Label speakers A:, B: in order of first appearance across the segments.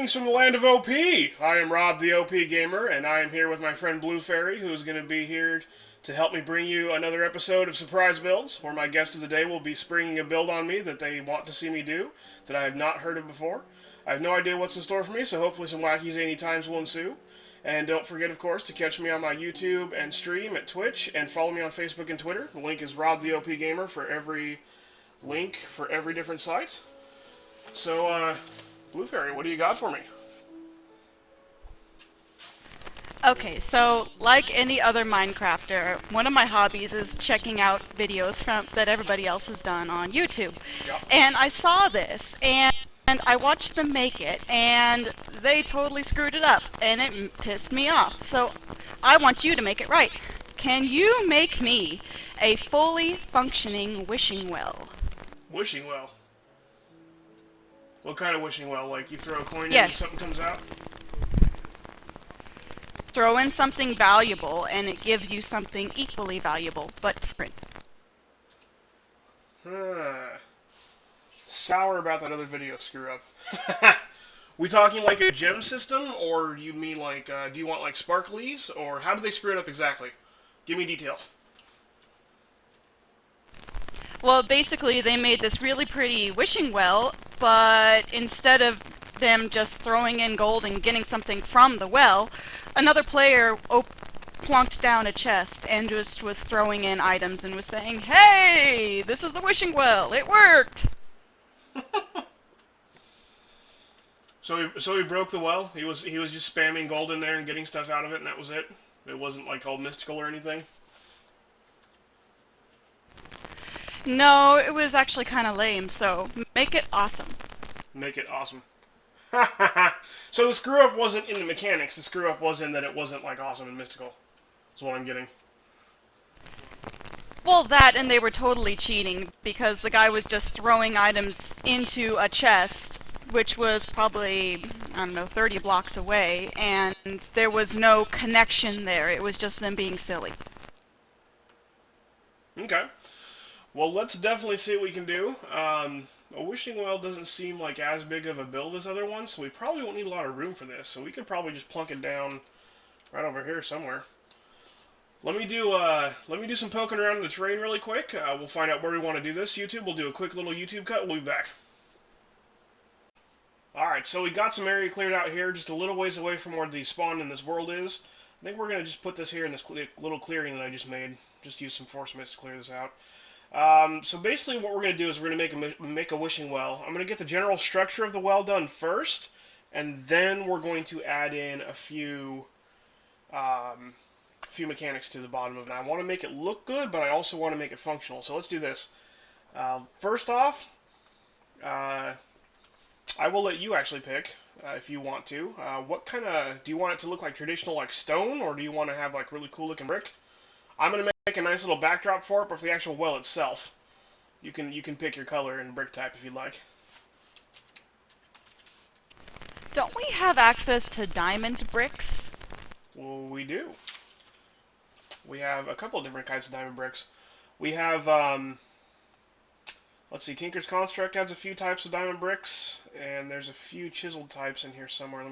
A: Greetings from the land of OP! I am Rob the OPGamer, and I am here with my friend Bluefairy, who is going to be here to help me bring you another episode of Surprise Builds, where my guest of the day will be springing a build on me that they want to see me do, that I have not heard of before. I have no idea what's in store for me, so hopefully some wacky zany times will ensue. And don't forget, of course, to catch me on my YouTube and stream at Twitch, and follow me on Facebook and Twitter. The link is Rob the OPGamer for every link for every different site. So, Bluefairy, what do you got for me?
B: Okay, so like any other Minecrafter, one of my hobbies is checking out videos that everybody else has done on YouTube.
A: Yep.
B: And I saw this, and I watched them make it, and they totally screwed it up, and it pissed me off. So I want you to make it right. Can you make me a fully functioning wishing well?
A: Wishing well. What kind of wishing well? Like you throw a coin in and
B: Yes.
A: something comes out?
B: Throw in something valuable, and it gives you something equally valuable, but different.
A: Sour about that other video screw up. We talking like a gem system, or you mean like, do you want like sparklies, or how do they screw it up exactly? Give me details.
B: Well, basically, they made this really pretty wishing well, but instead of them just throwing in gold and getting something from the well, another player plonked down a chest and just was throwing in items and was saying, "Hey, this is the wishing well. It worked."
A: So he broke the well. He was just spamming gold in there and getting stuff out of it, and that was it. It wasn't like all mystical or anything.
B: No, it was actually kind of lame, so make it awesome.
A: Make it awesome. So the screw up wasn't in the mechanics. The screw up was in that it wasn't like awesome and mystical. Is what I'm getting.
B: Well, that and they were totally cheating because the guy was just throwing items into a chest, which was probably, I don't know, 30 blocks away, and there was no connection there. It was just them being silly.
A: Okay. Well, let's definitely see what we can do. A wishing well doesn't seem like as big of a build as other ones, so we probably won't need a lot of room for this. So we could probably just plunk it down right over here somewhere. Let me do some poking around in the terrain really quick. We'll find out where we want to do this. YouTube, we'll do a quick little YouTube cut. We'll be back. Alright, so we got some area cleared out here, just a little ways away from where the spawn in this world is. I think we're going to just put this here in this little clearing that I just made. Just use some force mist to clear this out. So basically what we're going to do is we're going to make a wishing well. I'm going to get the general structure of the well done first, and then we're going to add in a few mechanics to the bottom of it. I want to make it look good, but I also want to make it functional. So let's do this. First off, I will let you actually pick if you want to. What kind of, do you want it to look like traditional like stone, or do you want to have like really cool looking brick? I'm going to make a nice little backdrop for it, but for the actual well itself, you can pick your color and brick type if you'd like.
B: Don't we have access to diamond bricks?
A: Well, we do. We have a couple of different kinds of diamond bricks. We have, let's see, Tinker's Construct has a few types of diamond bricks, and there's a few chiseled types in here somewhere.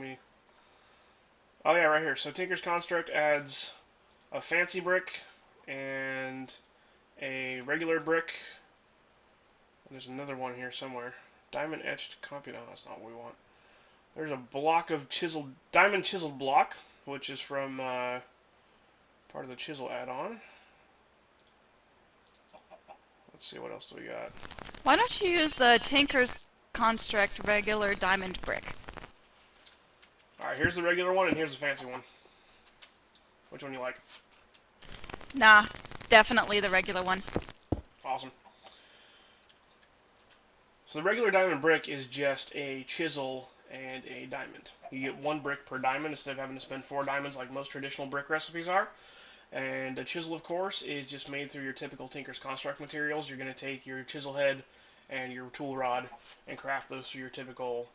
A: Oh yeah, right here. So Tinker's Construct adds a fancy brick and a regular brick. And there's another one here somewhere. Diamond etched copy. No, that's not what we want. There's a block of diamond chiseled block, which is from part of the chisel add-on. Let's see, what else do we got?
B: Why don't you use the Tinker's Construct regular diamond brick?
A: Alright, here's the regular one and here's the fancy one. Which one do you like?
B: Nah, definitely the regular one.
A: Awesome. So the regular diamond brick is just a chisel and a diamond. You get one brick per diamond instead of having to spend 4 diamonds like most traditional brick recipes are. And a chisel, of course, is just made through your typical Tinker's Construct materials. You're going to take your chisel head and your tool rod and craft those through your typical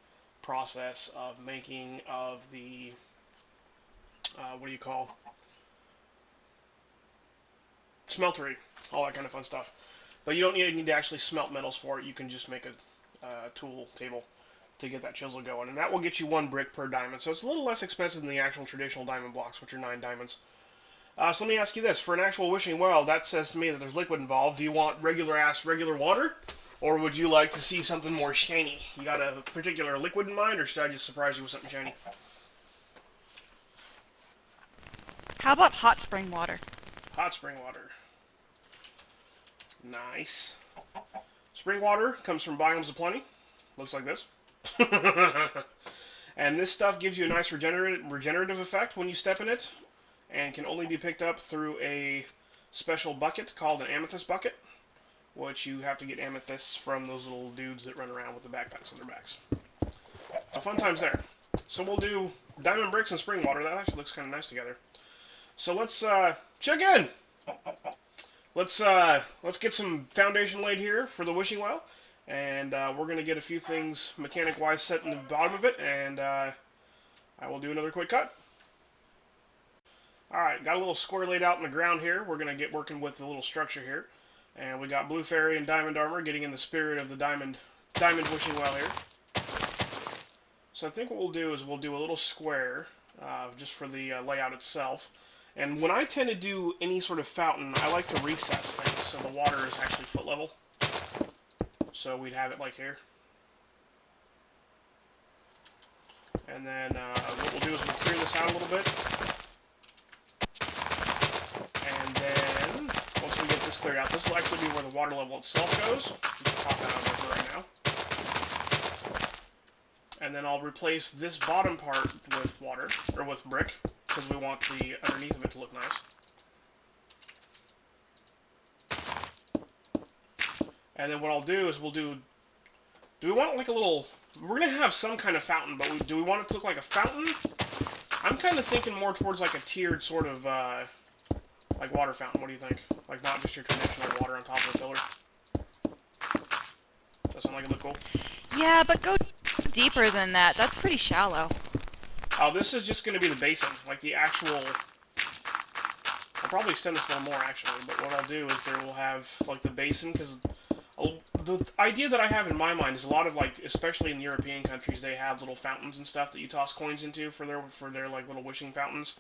A: process of making of the, what do you call, smeltery, all that kind of fun stuff. But you don't need to actually smelt metals for it. You can just make a tool table. to get that chisel going. And that will get you 1 brick per diamond. So it's a little less expensive than the actual traditional diamond blocks, which are 9 diamonds. So let me ask you this. For an actual wishing well, that says to me that there's liquid involved. Do you want regular water? Or would you like to see something more shiny? You got a particular liquid in mind, or should I just surprise you with something shiny?
B: How about hot spring water?
A: Hot spring water. Nice. Spring water comes from Biomes O'Plenty. Looks like this. And this stuff gives you a nice regenerative effect when you step in it, and can only be picked up through a special bucket called an amethyst bucket, which you have to get amethysts from those little dudes that run around with the backpacks on their backs. So fun times there. So we'll do diamond bricks and spring water. That actually looks kind of nice together. So let's check in. Let's get some foundation laid here for the wishing well, and we're gonna get a few things mechanic-wise set in the bottom of it, and I will do another quick cut. All right, got a little square laid out in the ground here. We're gonna get working with the little structure here, and we got Bluefairy and Diamond Armor getting in the spirit of the diamond wishing well here. So I think what we'll do is we'll do a little square just for the layout itself. And when I tend to do any sort of fountain, I like to recess things so the water is actually foot level. So we'd have it like here. And then what we'll do is we'll clear this out a little bit. And then, once we get this cleared out, this will actually be where the water level itself goes. Just pop that out over right now. And then I'll replace this bottom part with water, or with brick, because we want the underneath of it to look nice. And then what I'll do is do we want like a little, we're going to have some kind of fountain, but do we want it to look like a fountain? I'm kind of thinking more towards like a tiered sort of, like water fountain. What do you think? Like not just your traditional water on top of a pillar. Does that sound like it look cool?
B: Yeah, but go deeper than that. That's pretty shallow.
A: Oh, this is just going to be the basin, like the actual... I'll probably extend this a little more, actually, but what I'll do is there will have, like, the basin, because the idea that I have in my mind is a lot of, like, especially in European countries, they have little fountains and stuff that you toss coins into for their like, little wishing fountains,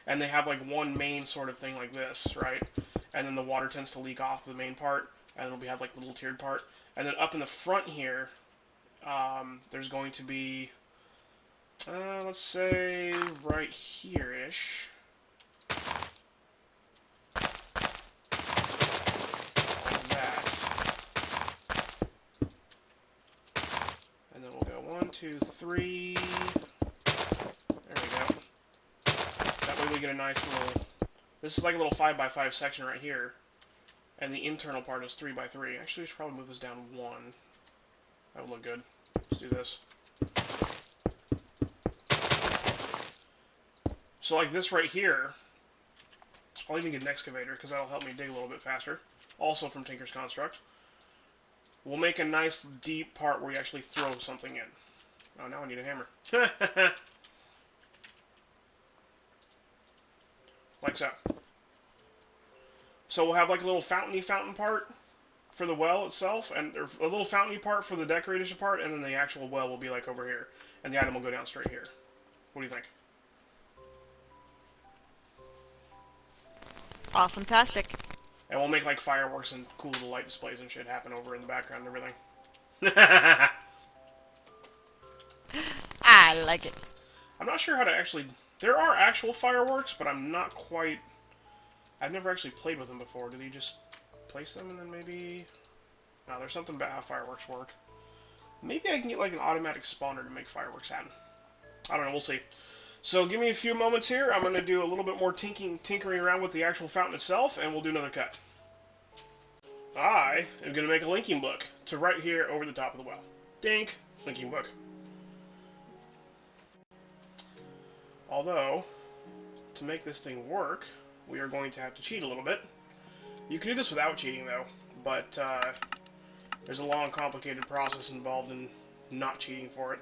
A: and they have, like, one main sort of thing like this, right? And then the water tends to leak off the main part, and it'll have, like, a little tiered part. And then up in the front here, there's going to be... let's say right here-ish. Like that. And then we'll go 1, 2, 3. There we go. That way we get a nice little... This is like a little 5x5 section right here. And the internal part is 3x3. Actually, we should probably move this down 1. That would look good. Let's do this. So like this right here, I'll even get an excavator because that'll help me dig a little bit faster. Also from Tinker's Construct. We'll make a nice deep part where you actually throw something in. Oh, now I need a hammer. Like so. So we'll have like a little fountain part for the well itself, and a little fountain part for the decoration part, and then the actual well will be like over here. And the item will go down straight here. What do you think?
B: Awesome-tastic.
A: And we'll make like fireworks and cool little light displays and shit happen over in the background and everything.
B: I like it.
A: I'm not sure how to actually... There are actual fireworks, but I'm not quite... I've never actually played with them before. Do you just place them and then maybe... No, there's something about how fireworks work. Maybe I can get like an automatic spawner to make fireworks happen. I don't know, we'll see. So give me a few moments here. I'm going to do a little bit more tinkering around with the actual fountain itself, and we'll do another cut. I am going to make a linking book to right here over the top of the well. Dink, linking book. Although, to make this thing work, we are going to have to cheat a little bit. You can do this without cheating, though, but there's a long, complicated process involved in not cheating for it.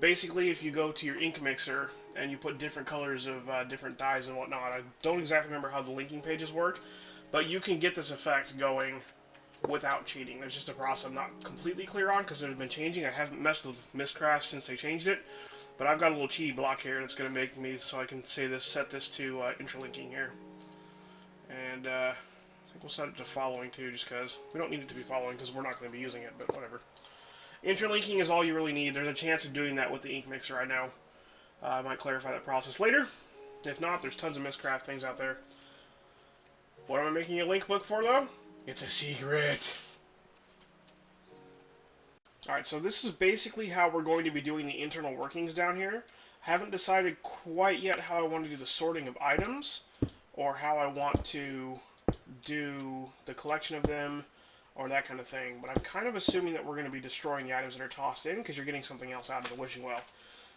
A: Basically, if you go to your ink mixer and you put different colors of different dyes and whatnot, I don't exactly remember how the linking pages work, but you can get this effect going without cheating. There's just a process I'm not completely clear on because there's been changing. I haven't messed with Mistcraft since they changed it, but I've got a little cheaty block here that's going to make me so I can set this to interlinking here. And I think we'll set it to following too, just because we don't need it to be following because we're not going to be using it, but whatever. Interlinking is all you really need. There's a chance of doing that with the ink mixer, I know. I might clarify that process later. If not, there's tons of Mistcraft things out there. What am I making a link book for, though? It's a secret. Alright, so this is basically how we're going to be doing the internal workings down here. Haven't decided quite yet how I want to do the sorting of items, or how I want to do the collection of them, or that kind of thing. But I'm kind of assuming that we're going to be destroying the items that are tossed in, because you're getting something else out of the wishing well.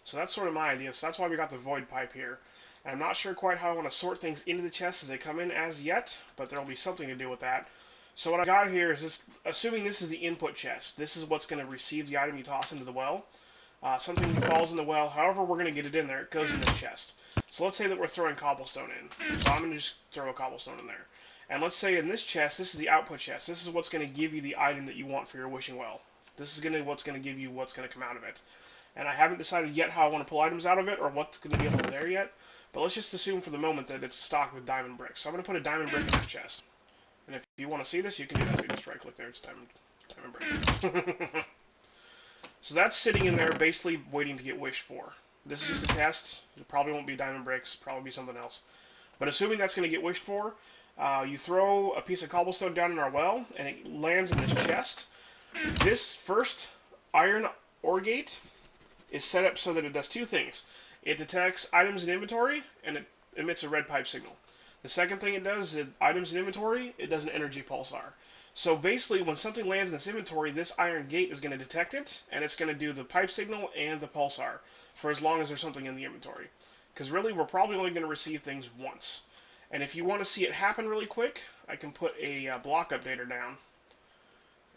A: So that's sort of my idea. So that's why we got the void pipe here. And I'm not sure quite how I want to sort things into the chest as they come in as yet, but there will be something to do with that. So what I got here is this, assuming this is the input chest, this is what's going to receive the item you toss into the well. Something falls in the well, however we're going to get it in there, it goes in this chest. So let's say that we're throwing cobblestone in. So I'm going to just throw a cobblestone in there. And let's say in this chest, this is the output chest. This is what's going to give you the item that you want for your wishing well. This is what's going to give you what's going to come out of it. And I haven't decided yet how I want to pull items out of it, or what's going to be able to there yet. But let's just assume for the moment that it's stocked with diamond bricks. So I'm going to put a diamond brick in that chest. And if you want to see this, you can do that. You just right click there, it's diamond brick. So that's sitting in there basically waiting to get wished for. This is just a test. It probably won't be diamond bricks, probably be something else. But assuming that's going to get wished for, you throw a piece of cobblestone down in our well, and it lands in this chest. This first iron ore gate is set up so that it does two things. It detects items in inventory, and it emits a red pipe signal. The second thing it does is items in inventory, it does an energy pulsar. So basically, when something lands in this inventory, this iron gate is going to detect it, and it's going to do the pipe signal and the pulsar for as long as there's something in the inventory. Because really, we're probably only going to receive things once. And if you want to see it happen really quick, I can put a block updater down,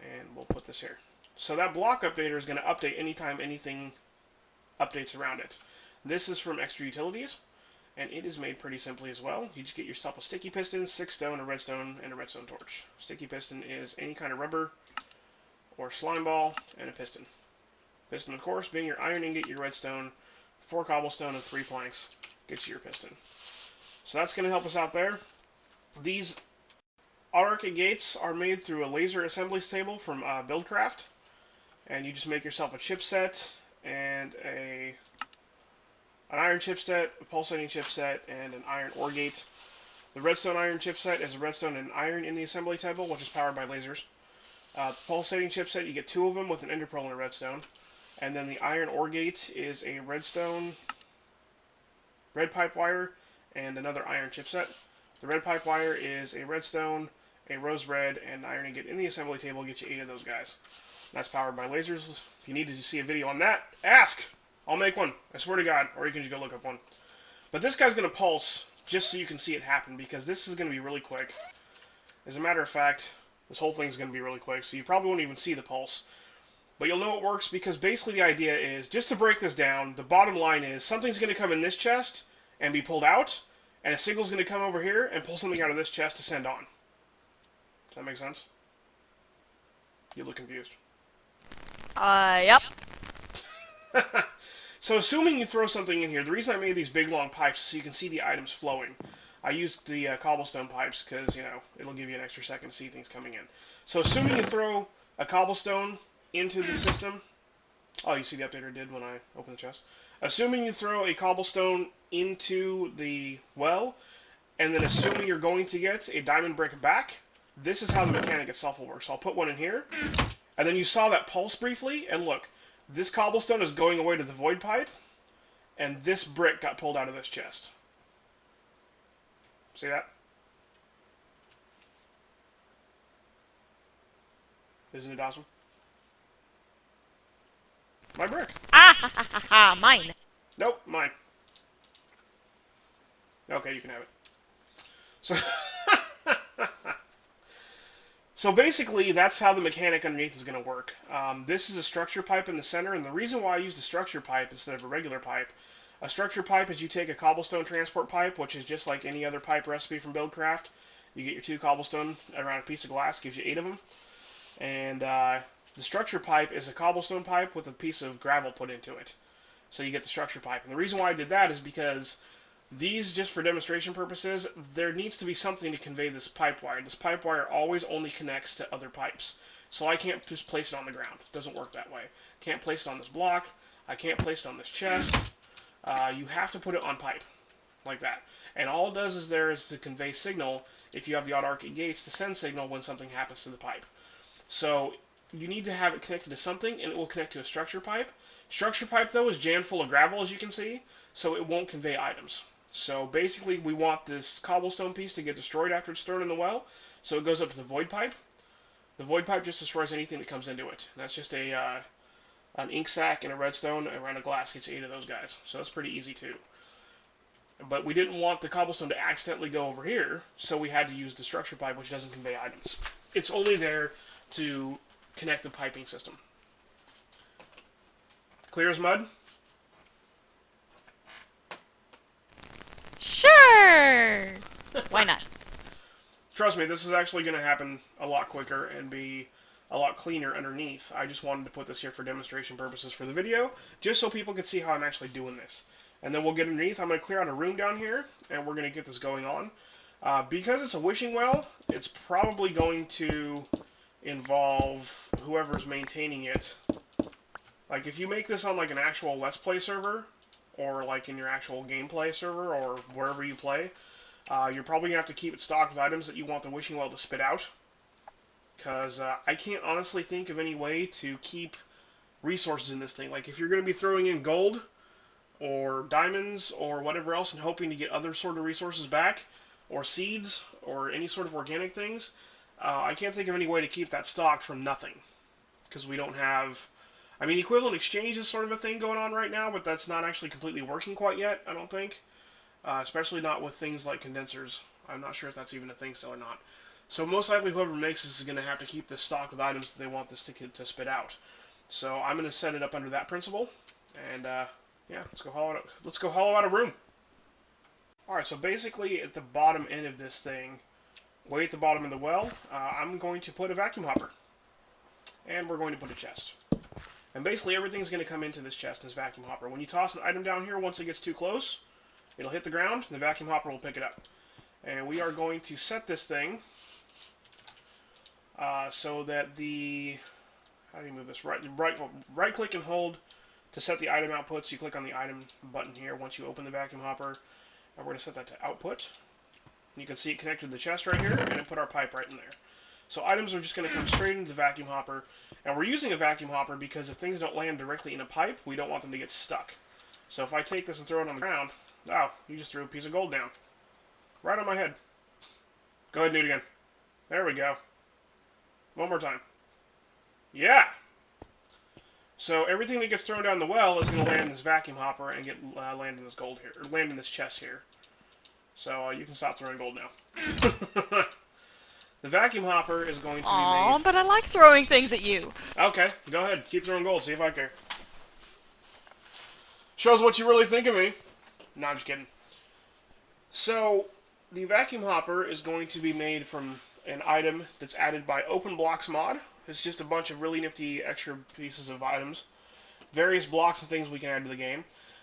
A: and we'll put this here. So that block updater is going to update anytime anything updates around it. This is from Extra Utilities, and it is made pretty simply as well. You just get yourself a sticky piston, 6 stone, a redstone, and a redstone torch. Sticky piston is any kind of rubber or slime ball, and a piston. Piston, of course, being your iron ingot, your redstone, 4 cobblestone, and 3 planks gets you your piston. So that's going to help us out there. These autarchic gates are made through a laser assemblies table from Buildcraft, and you just make yourself a chipset and an iron chipset, a pulsating chipset, and an iron ore gate. The redstone iron chipset is a redstone and iron in the assembly table, which is powered by lasers. Pulsating chipset, you get 2 of them with an ender pearl and a redstone. And then the iron ore gate is a redstone, red pipe wire, and another iron chipset. The red pipe wire is a redstone, a rose red, and an iron ingot in the assembly table. Get you 8 of those guys. That's powered by lasers. If you need to see a video on that, ask! I'll make one. I swear to God. Or you can just go look up one. But this guy's going to pulse just so you can see it happen, because this is going to be really quick. As a matter of fact, this whole thing's going to be really quick, so you probably won't even see the pulse. But you'll know it works because basically the idea is, just to break this down, the bottom line is something's going to come in this chest and be pulled out, and a signal's going to come over here and pull something out of this chest to send on. Does that make sense? You look confused.
B: Yep.
A: So assuming you throw something in here, the reason I made these big long pipes is so you can see the items flowing. I used the cobblestone pipes because, you know, it'll give you an extra second to see things coming in. So assuming you throw a cobblestone into the system, oh, you see the updater did when I opened the chest. Assuming you throw a cobblestone into the well, and then assuming you're going to get a diamond brick back, this is how the mechanic itself will work. So I'll put one in here, and then you saw that pulse briefly, and look, this cobblestone is going away to the void pipe, and this brick got pulled out of this chest. See that? Isn't it awesome? My brick.
B: Ah ha ha ha ha, mine.
A: Nope, mine. Okay, you can have it. So, so basically, that's how the mechanic underneath is going to work. This is a structure pipe in the center, and the reason why I used a structure pipe instead of a regular pipe, a structure pipe is you take a cobblestone transport pipe, which is just like any other pipe recipe from Buildcraft. You get your 2 cobblestone around a piece of glass, gives you 8 of them. And the structure pipe is a cobblestone pipe with a piece of gravel put into it. So you get the structure pipe. And the reason why I did that is because these, just for demonstration purposes, there needs to be something to convey this pipe wire. This pipe wire always only connects to other pipes. So I can't just place it on the ground. It doesn't work that way. Can't place it on this block. I can't place it on this chest. You have to put it on pipe, like that. And all it does is there is to convey signal if you have the autarchic gates to send signal when something happens to the pipe. So you need to have it connected to something, and it will connect to a structure pipe. Structure pipe, though, is jammed full of gravel, as you can see, so it won't convey items. So basically, we want this cobblestone piece to get destroyed after it's thrown in the well, so it goes up to the void pipe. The void pipe just destroys anything that comes into it. That's just an ink sac and a redstone around a glass gets 8 of those guys, so that's pretty easy too. But we didn't want the cobblestone to accidentally go over here, so we had to use the structure pipe, which doesn't convey items. It's only there to connect the piping system. Clear as mud?
B: Sure! Why not?
A: Trust me, this is actually going to happen a lot quicker and be a lot cleaner underneath. I just wanted to put this here for demonstration purposes for the video, just so people can see how I'm actually doing this. And then we'll get underneath. I'm going to clear out a room down here, and we're going to get this going on. Because it's a wishing well, it's probably going to involve whoever's maintaining it. Like, if you make this on like an actual Let's Play server, or like in your actual gameplay server, or wherever you play, you're probably going to have to keep it stocked with items that you want the wishing well to spit out. Because I can't honestly think of any way to keep resources in this thing. Like, if you're going to be throwing in gold, or diamonds, or whatever else, and hoping to get other sort of resources back, or seeds, or any sort of organic things, I can't think of any way to keep that stocked from nothing. Because we don't have... I mean, equivalent exchange is sort of a thing going on right now, but that's not actually completely working quite yet, I don't think. Especially not with things like condensers. I'm not sure if that's even a thing still or not. So most likely whoever makes this is going to have to keep this stocked with items that they want this to spit out. So I'm going to set it up under that principle, and yeah, let's go hollow out a room. Alright, so basically at the bottom end of this thing, way at the bottom of the well, I'm going to put a vacuum hopper. And we're going to put a chest. And basically everything's going to come into this chest, this vacuum hopper. When you toss an item down here, once it gets too close, it'll hit the ground, and the vacuum hopper will pick it up. And we are going to set this thing so that the... How do you move this? Right click and hold to set the item output. So you click on the item button here once you open the vacuum hopper. And we're going to set that to output. And you can see it connected to the chest right here, and then put our pipe right in there. So items are just going to come straight into the vacuum hopper. And we're using a vacuum hopper because if things don't land directly in a pipe, we don't want them to get stuck. So if I take this and throw it on the ground, oh, you just threw a piece of gold down. Right on my head. Go ahead and do it again. There we go. One more time. Yeah! So everything that gets thrown down the well is going to land in this vacuum hopper and get land in this gold here, or land in this chest here. So you can stop throwing gold now. The vacuum hopper is going to be made...
B: but I like throwing things at you.
A: Okay, go ahead. Keep throwing gold. See if I care. Shows what you really think of me. No, I'm just kidding. So, the vacuum hopper is going to be made from an item that's added by OpenBlocks mod. It's just a bunch of really nifty extra pieces of items. Various blocks and things we can add to the game.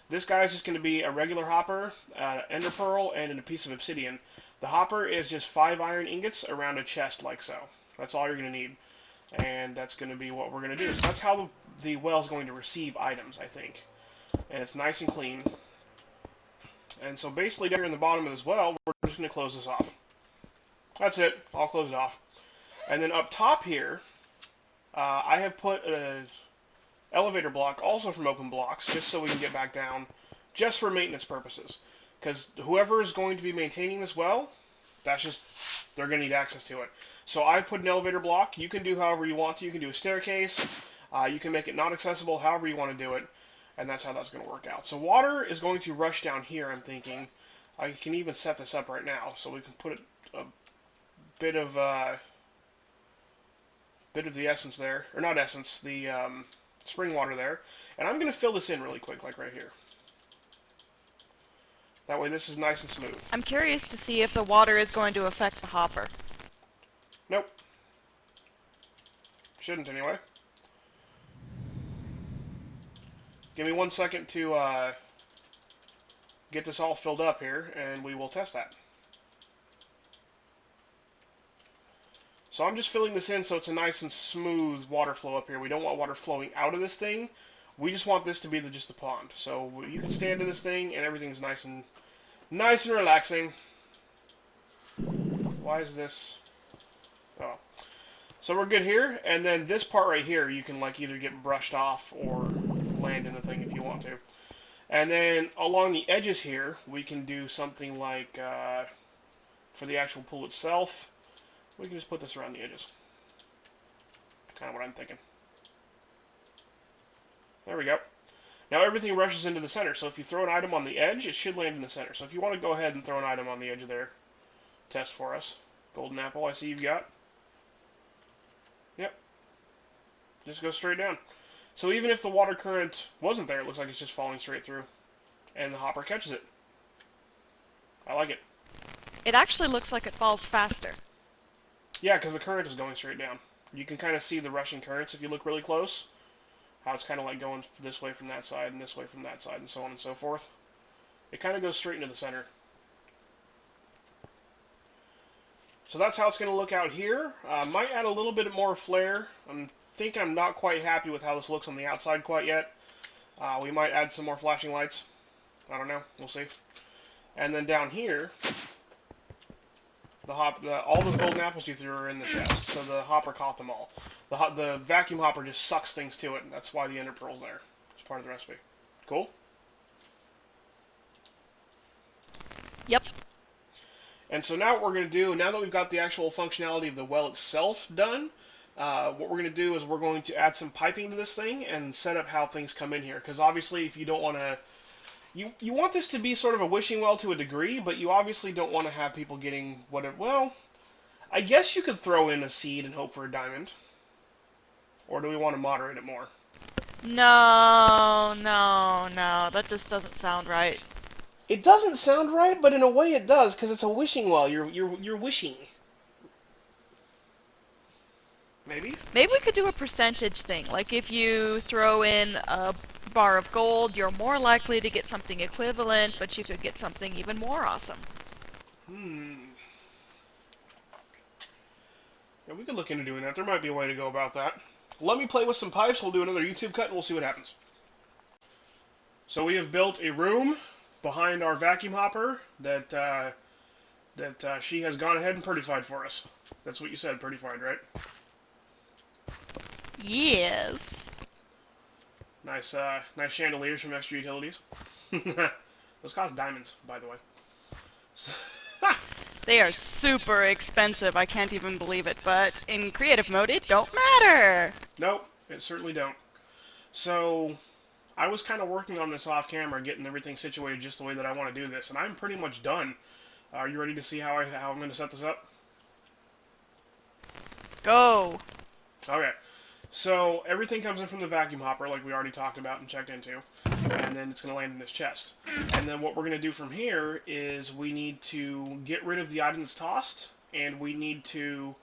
A: This guy is just going to be a regular hopper, ender pearl, and a piece of obsidian. The hopper is just 5 iron ingots around a chest like so. That's all you're going to need. And that's going to be what we're going to do. So that's how the well is going to receive items, I think. And it's nice and clean. And so basically down here in the bottom of this well, we're just going to close this off. That's it. I'll close it off. And then up top here, I have put an elevator block also from OpenBlocks, just so we can get back down, just for maintenance purposes. Because whoever is going to be maintaining this well, that's just, they're going to need access to it. So I've put an elevator block. You can do however you want to. You can do a staircase. You can make it not accessible however you want to do it. And that's how that's going to work out. So water is going to rush down here, I'm thinking. I can even set this up right now. So we can put a bit of the essence there. Or not essence, the spring water there. And I'm going to fill this in really quick, like right here. That way this is nice and smooth.
B: I'm curious to see if the water is going to affect the hopper.
A: Nope. Shouldn't, anyway. Give me 1 second to get this all filled up here, and we will test that. So I'm just filling this in so it's a nice and smooth water flow up here. We don't want water flowing out of this thing. We just want this to be just the pond. So you can stand in this thing, and everything's nice and relaxing. Why is this? Oh. So we're good here, and then this part right here, you can like either get brushed off or land in the thing if you want to. And then along the edges here, we can do something like, for the actual pool itself, we can just put this around the edges. Kind of what I'm thinking. There we go. Now everything rushes into the center, so if you throw an item on the edge, it should land in the center. So if you want to go ahead and throw an item on the edge of there, test for us. Golden apple, I see you've got. Yep. Just go straight down. So even if the water current wasn't there, it looks like it's just falling straight through. And the hopper catches it. I like it.
B: It actually looks like it falls faster.
A: Yeah, because the current is going straight down. You can kind of see the rushing currents if you look really close. How it's kind of like going this way from that side and this way from that side and so on and so forth. It kind of goes straight into the center. So that's how it's going to look out here. Might add a little bit more flair. I think I'm not quite happy with how this looks on the outside quite yet. We might add some more flashing lights. I don't know. We'll see. And then down here, all those golden apples you threw are in the chest, so the hopper caught them all. The vacuum hopper just sucks things to it, and that's why the ender pearl's there. It's part of the recipe. Cool?
B: Yep.
A: And so now what we're going to do, now that we've got the actual functionality of the well itself done, what we're going to do is we're going to add some piping to this thing and set up how things come in here. Because obviously if you don't want to... You want this to be sort of a wishing well to a degree, but you obviously don't want to have people getting whatever... Well, I guess you could throw in a seed and hope for a diamond. Or do we want to moderate it more?
B: No, that just doesn't sound right.
A: It doesn't sound right, but in a way it does, because it's a wishing well. You're wishing. Maybe?
B: Maybe we could do a percentage thing. Like if you throw in a bar of gold, you're more likely to get something equivalent, but you could get something even more awesome.
A: Yeah, we could look into doing that. There might be a way to go about that. Let me play with some pipes. We'll do another YouTube cut, and we'll see what happens. So we have built a room behind our vacuum hopper that she has gone ahead and prettified for us. That's what you said, prettified, right?
B: Yes.
A: Nice chandeliers from Extra Utilities. Those cost diamonds, by the way.
B: They are super expensive. I can't even believe it. But in creative mode, it don't matter.
A: Nope, it certainly don't. So I was kind of working on this off camera, getting everything situated just the way that I want to do this, and I'm pretty much done. Are you ready to see how I'm going to set this up?
B: Go.
A: Okay. So everything comes in from the vacuum hopper, like we already talked about and checked into, and then it's going to land in this chest. And then what we're going to do from here is we need to get rid of the item that's tossed, and we need to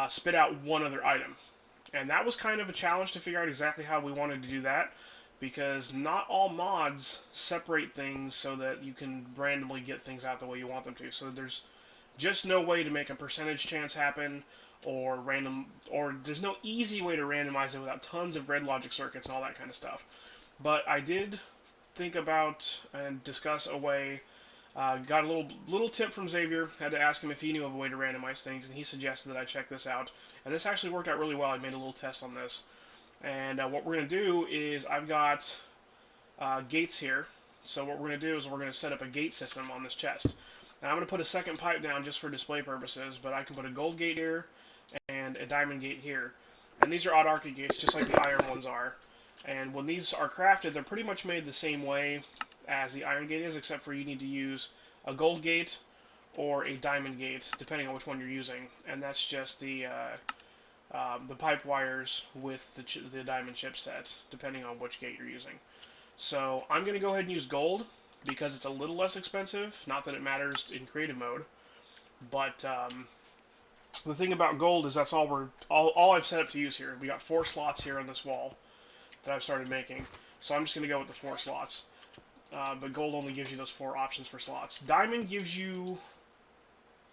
A: spit out one other item. And that was kind of a challenge to figure out exactly how we wanted to do that, because not all mods separate things so that you can randomly get things out the way you want them to. So there's just no way to make a percentage chance happen, or there's no easy way to randomize it without tons of red logic circuits and all that kind of stuff. But I did think about and discuss a way. Got a little tip from Xavier. Had to ask him if he knew of a way to randomize things, and he suggested that I check this out. And this actually worked out really well. I made a little test on this. And what we're going to do is I've got gates here. So what we're going to do is we're going to set up a gate system on this chest. And I'm going to put a second pipe down just for display purposes, but I can put a gold gate here and a diamond gate here. And these are autarchic gates, just like the iron ones are. And when these are crafted, they're pretty much made the same way as the iron gate is, except for you need to use a gold gate or a diamond gate, depending on which one you're using. And that's just the pipe wires with the diamond chipset, depending on which gate you're using. So I'm going to go ahead and use gold, because it's a little less expensive. Not that it matters in creative mode, but The thing about gold is that's all I've set up to use here. We got 4 slots here on this wall that I've started making, so I'm just going to go with the 4 slots. But gold only gives you those 4 options for slots. Diamond gives you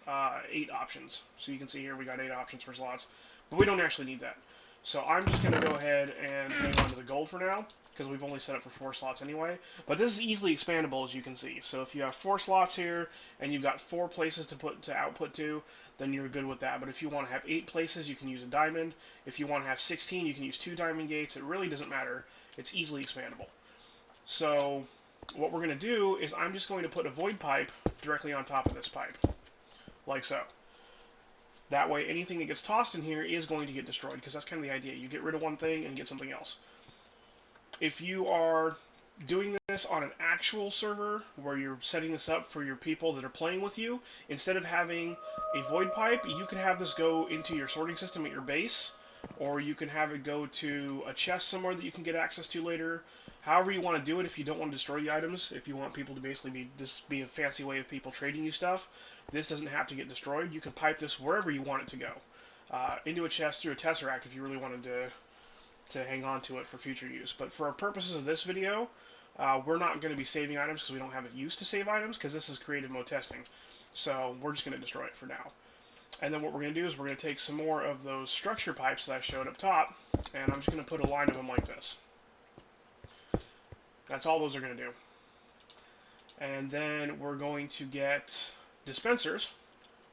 A: 8 options. So you can see here we got 8 options for slots, but we don't actually need that. So I'm just going to go ahead and hang on to the gold for now, because we've only set up for 4 slots anyway. But this is easily expandable, as you can see. So if you have 4 slots here, and you've got 4 places to output to, then you're good with that. But if you want to have 8 places, you can use a diamond. If you want to have 16, you can use 2 diamond gates. It really doesn't matter. It's easily expandable. So what we're going to do is I'm just going to put a void pipe directly on top of this pipe, like so. That way, anything that gets tossed in here is going to get destroyed, because that's kind of the idea. You get rid of one thing and get something else. If you are doing this on an actual server, where you're setting this up for your people that are playing with you, instead of having a void pipe, you could have this go into your sorting system at your base, or you can have it go to a chest somewhere that you can get access to later. However you want to do it, if you don't want to destroy the items, if you want people to basically be a fancy way of people trading you stuff, this doesn't have to get destroyed. You can pipe this wherever you want it to go. Into a chest through a tesseract if you really wanted to hang on to it for future use. But for our purposes of this video, we're not going to be saving items because we don't have it used to save items, because this is creative mode testing. So we're just going to destroy it for now. And then what we're going to do is we're going to take some more of those structure pipes that I showed up top, and I'm just going to put a line of them like this. That's all those are going to do. And then we're going to get dispensers,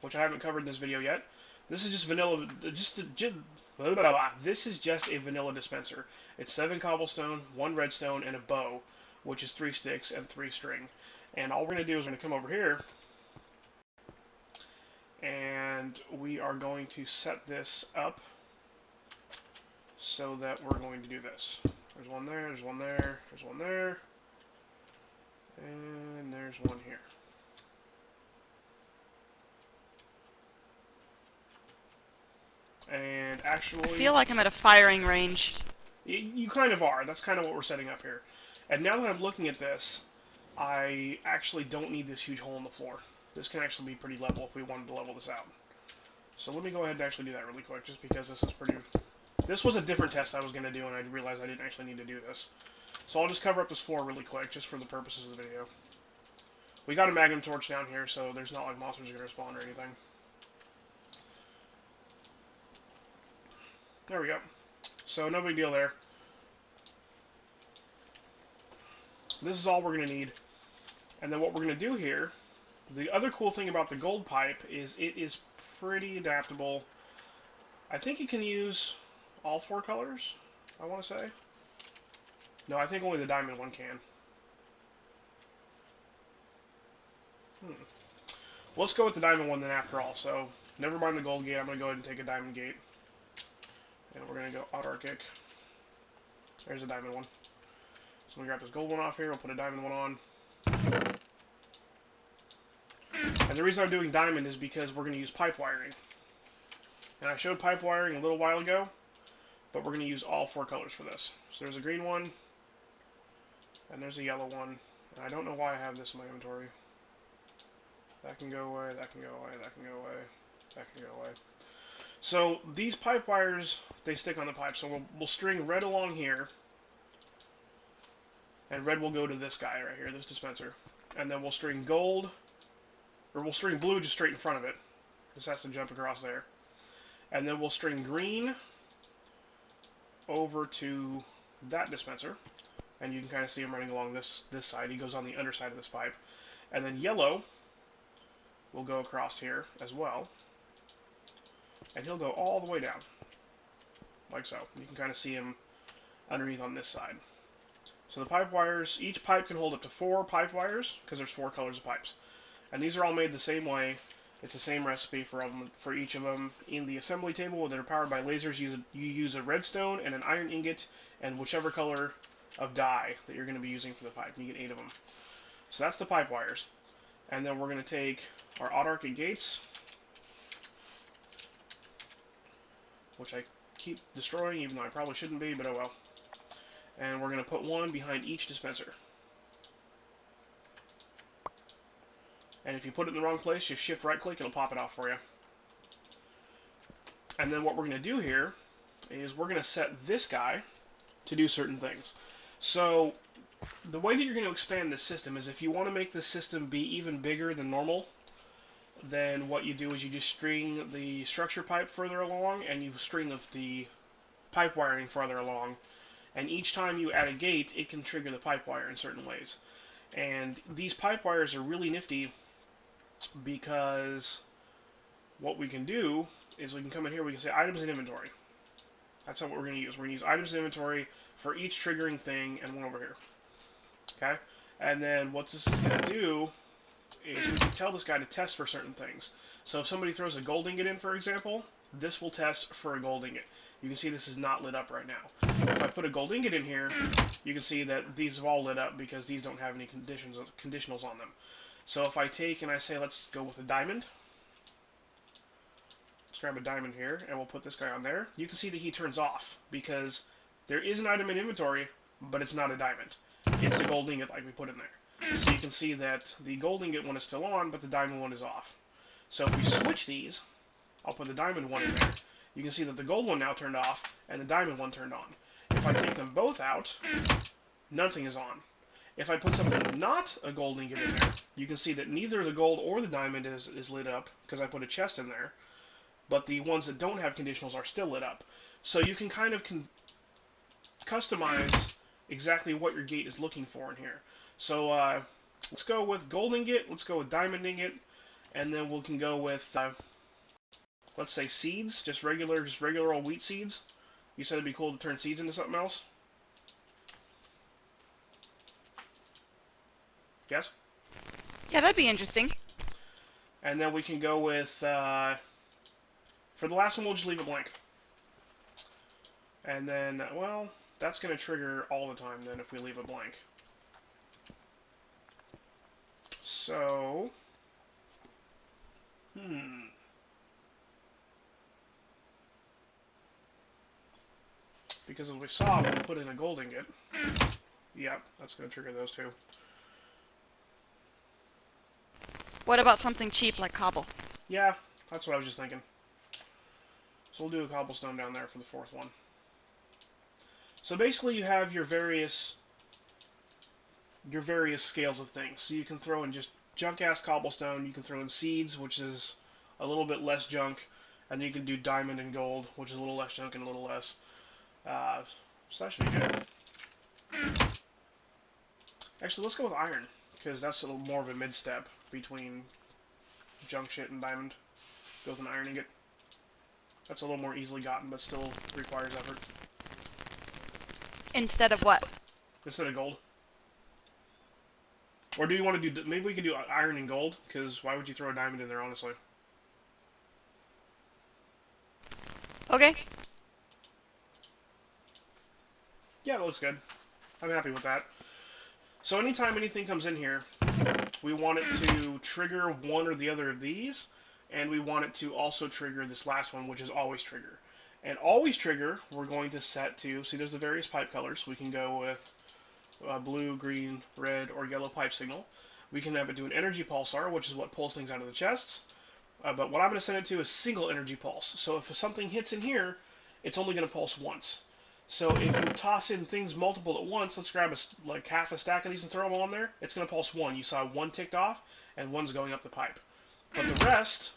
A: which I haven't covered in this video yet. This is just vanilla, this is just a vanilla dispenser. It's 7 cobblestone, 1 redstone, and a bow, which is 3 sticks and 3 string. And all we're going to do is we're going to come over here, and we are going to set this up so that we're going to do this. There's one there, there's one there, there's one there, and there's one here. And actually,
B: I feel like I'm at a firing range.
A: You kind of are. That's kind of what we're setting up here. And now that I'm looking at this, I actually don't need this huge hole in the floor. This can actually be pretty level if we wanted to level this out. So let me go ahead and actually do that really quick, just because this is pretty... This was a different test I was going to do, and I realized I didn't actually need to do this. So I'll just cover up this floor really quick, just for the purposes of the video. We got a magnum torch down here, so there's not like monsters are going to spawn or anything. There we go. So no big deal there. This is all we're going to need. And then what we're going to do here, the other cool thing about the gold pipe is it is pretty adaptable. I think you can use all 4 colors, I want to say. No, I think only the diamond one can. Let's go with the diamond one then after all. So, never mind the gold gate, I'm going to go ahead and take a diamond gate. And we're going to go autarchic. There's a diamond one. So we grab this gold one off here, we'll put a diamond one on. And the reason I'm doing diamond is because we're going to use pipe wiring. And I showed pipe wiring a little while ago, but we're going to use all 4 colors for this. So there's a green one, and there's a yellow one. And I don't know why I have this in my inventory. That can go away, that can go away, that can go away, that can go away. So these pipe wires, they stick on the pipe. So we'll string red along here, and red will go to this guy right here, this dispenser. And then we'll string gold, or we'll string blue just straight in front of it. This has to jump across there. And then we'll string green over to that dispenser. And you can kind of see him running along this side. He goes on the underside of this pipe. And then yellow will go across here as well. And he'll go all the way down. Like so. You can kind of see him underneath on this side. So the pipe wires, each pipe can hold up to 4 pipe wires, because there's 4 colors of pipes. And these are all made the same way. It's the same recipe for each of them. In the assembly table, they're powered by lasers. You use a redstone and an iron ingot, and whichever color of dye that you're going to be using for the pipe. And you get 8 of them. So that's the pipe wires. And then we're going to take our autarchic gates, which I keep destroying, even though I probably shouldn't be, but oh well. And we're going to put one behind each dispenser. And if you put it in the wrong place, just shift right click, it'll pop it off for you. And then what we're going to do here is we're going to set this guy to do certain things. So the way that you're going to expand this system is if you want to make this system be even bigger than normal, then what you do is you just string the structure pipe further along, and you string the pipe wiring further along. And each time you add a gate, it can trigger the pipe wire in certain ways. And these pipe wires are really nifty because what we can do is we can come in here, we can say items in inventory. That's what we're going to use. We're going to use items in inventory for each triggering thing and one over here. Okay? And then what this is going to do is we can tell this guy to test for certain things. So if somebody throws a gold ingot in, for example, this will test for a gold ingot. You can see this is not lit up right now. If I put a gold ingot in here, you can see that these have all lit up because these don't have any conditionals on them. So if I take and I say let's go with a diamond, let's grab a diamond here and we'll put this guy on there, you can see that he turns off because there is an item in inventory, but it's not a diamond. It's a gold ingot like we put in there. So you can see that the gold ingot one is still on, but the diamond one is off. So if we switch these, I'll put the diamond one in there. You can see that the gold one now turned off, and the diamond one turned on. If I take them both out, nothing is on. If I put something not a gold ingot in there, you can see that neither the gold or the diamond is lit up, because I put a chest in there, but the ones that don't have conditionals are still lit up. So you can kind of customize exactly what your gate is looking for in here. So let's go with gold ingot, let's go with diamond ingot, and then we can go with, let's say seeds, just regular old wheat seeds. You said it'd be cool to turn seeds into something else? Yes?
B: Yeah, that'd be interesting.
A: And then we can go with, for the last one, we'll just leave it blank. And then, well, that's going to trigger all the time then if we leave it blank. So, because as we saw when we put in a gold ingot, yep, that's going to trigger those two.
B: What about something cheap like cobble?
A: Yeah, that's what I was just thinking. So we'll do a cobblestone down there for the fourth one. So basically you have your various scales of things. So you can throw in just junk-ass cobblestone, you can throw in seeds, which is a little bit less junk, and then you can do diamond and gold, which is a little less junk and a little less. So that should be good. Actually, let's go with iron, because that's a little more of a mid-step between junk shit and diamond. Go with an iron ingot. That's a little more easily gotten, but still requires effort.
B: Instead of what?
A: Instead of gold. Or do you want to do... Maybe we can do iron and gold, because why would you throw a diamond in there, honestly?
B: Okay.
A: Yeah, that looks good. I'm happy with that. So anytime anything comes in here, we want it to trigger one or the other of these, and we want it to also trigger this last one, which is always trigger. And always trigger, we're going to set to... See, there's the various pipe colors. We can go with blue, green, red, or yellow pipe signal. We can have it do an energy pulsar, which is what pulls things out of the chests. But what I'm going to send it to is single energy pulse. So if something hits in here, it's only going to pulse once. So if you toss in things multiple at once, let's grab like half a stack of these and throw them on there, it's going to pulse one. You saw one ticked off, and one's going up the pipe. But the rest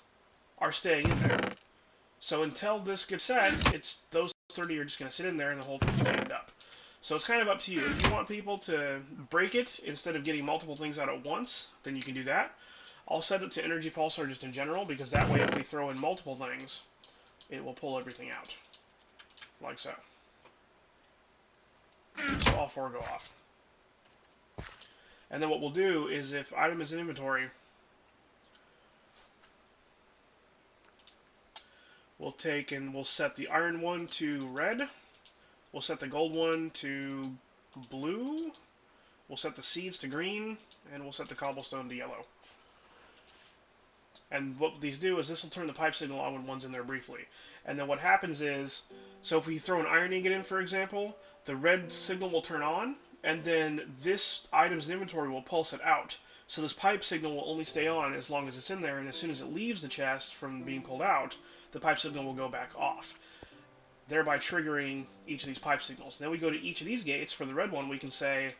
A: are staying in there. So until this gets set, those 30 are just going to sit in there, and the whole thing's jammed up. So it's kind of up to you. If you want people to break it instead of getting multiple things out at once, then you can do that. I'll set it to energy pulsar just in general, because that way if we throw in multiple things, it will pull everything out. Like so. So all four go off. And then what we'll do is if item is in inventory, we'll take and we'll set the iron one to red. We'll set the gold one to blue. We'll set the seeds to green. And we'll set the cobblestone to yellow. And what these do is this will turn the pipe signal on when one's in there briefly. And then what happens is, so if we throw an iron ingot in, for example, the red signal will turn on, and then this item's inventory will pulse it out. So this pipe signal will only stay on as long as it's in there, and as soon as it leaves the chest from being pulled out, the pipe signal will go back off, thereby triggering each of these pipe signals. Then we go to each of these gates. For the red one, we can say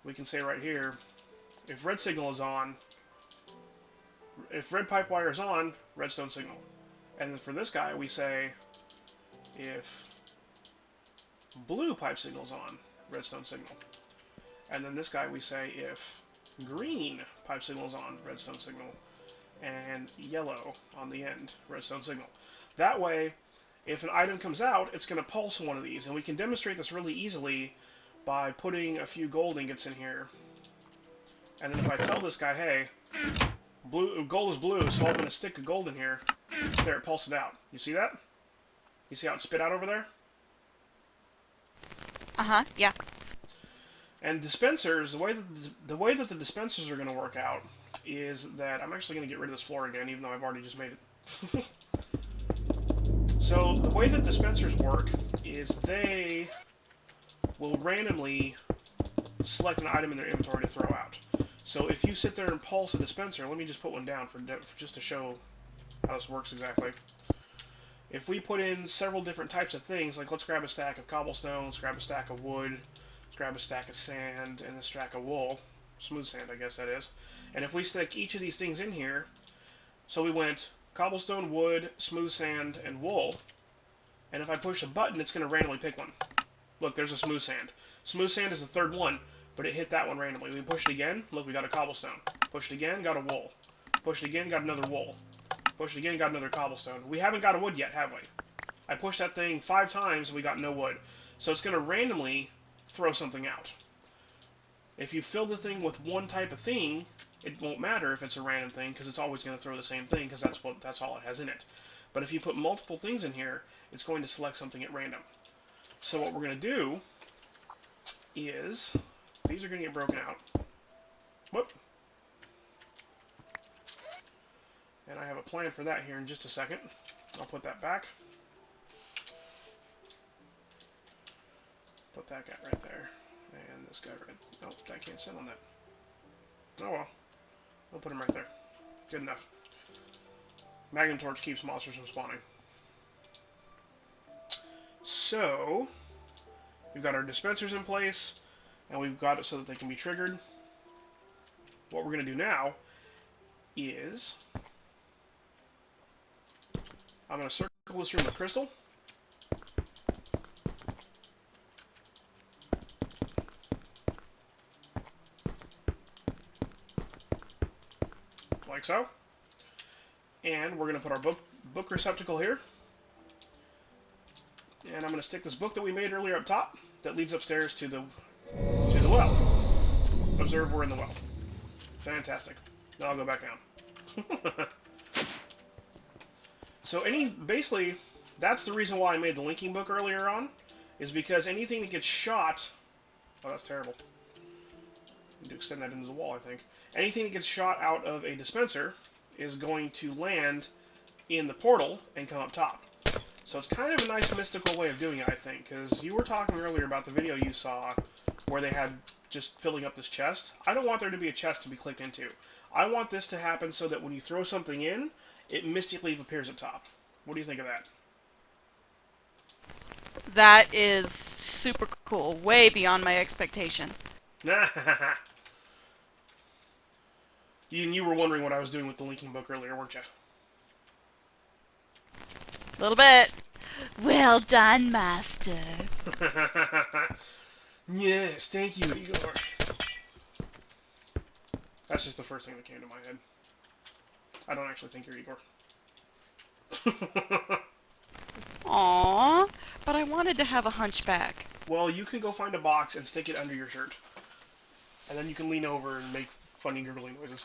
A: right here, if red signal is on, if red pipe wire is on, redstone signal. And then for this guy, we say if blue pipe signal is on, redstone signal. And then this guy, we say if green pipe signal is on, redstone signal. And yellow on the end, redstone signal. That way, if an item comes out, it's going to pulse one of these. And we can demonstrate this really easily by putting a few gold ingots in here. And then if I tell this guy, hey, gold is blue, so I'm going to stick a gold in here, there, it pulsed it out. You see that? You see how it spit out over there?
B: Uh-huh, yeah.
A: And dispensers, the way that the dispensers are going to work out is that I'm actually going to get rid of this floor again, even though I've already just made it. So the way that dispensers work is they will randomly select an item in their inventory to throw out. So if you sit there and pulse a dispenser, let me just put one down for just to show how this works exactly. If we put in several different types of things, like let's grab a stack of cobblestone, let's grab a stack of wood, let's grab a stack of sand, and a stack of wool, smooth sand I guess that is, and if we stick each of these things in here, so we went cobblestone, wood, smooth sand, and wool, and if I push a button, it's going to randomly pick one. Look, there's a smooth sand. Smooth sand is the third one, but it hit that one randomly. We pushed it again, look, we got a cobblestone. Pushed it again, got a wool. Pushed it again, got another wool. Pushed it again, got another cobblestone. We haven't got a wood yet, have we? I pushed that thing 5 times, and we got no wood. So it's going to randomly throw something out. If you fill the thing with one type of thing, it won't matter if it's a random thing, because it's always going to throw the same thing, because that's all it has in it. But if you put multiple things in here, it's going to select something at random. So what we're going to do is, these are going to get broken out. Whoop. And I have a plan for that here in just a second. I'll put that back. Put that guy right there. And this guy right... Oh, I can't sit on that. Oh well. I'll put him right there. Good enough. Magnum torch keeps monsters from spawning. So, we've got our dispensers in place, and we've got it so that they can be triggered. What we're going to do now is... I'm going to circle this room with crystal. Like so. And we're going to put our book receptacle here. And I'm going to stick this book that we made earlier up top that leads upstairs to the well. Observe, we're in the well. Fantastic. Now I'll go back down. So basically, that's the reason why I made the linking book earlier on, is because anything that gets shot... Oh, that's terrible. I need to extend that into the wall, I think. Anything that gets shot out of a dispenser is going to land in the portal and come up top. So it's kind of a nice mystical way of doing it, I think, because you were talking earlier about the video you saw where they had just filling up this chest. I don't want there to be a chest to be clicked into. I want this to happen so that when you throw something in, it mystically appears up top. What do you think of that?
B: That is super cool. Way beyond my expectation.
A: You were wondering what I was doing with the linking book earlier, weren't you?
B: A little bit. Well done, Master.
A: Yes, thank you, Igor. That's just the first thing that came to my head. I don't actually think you're Igor.
B: Aww, but I wanted to have a hunchback.
A: Well, you can go find a box and stick it under your shirt. And then you can lean over and make funny gurgling noises.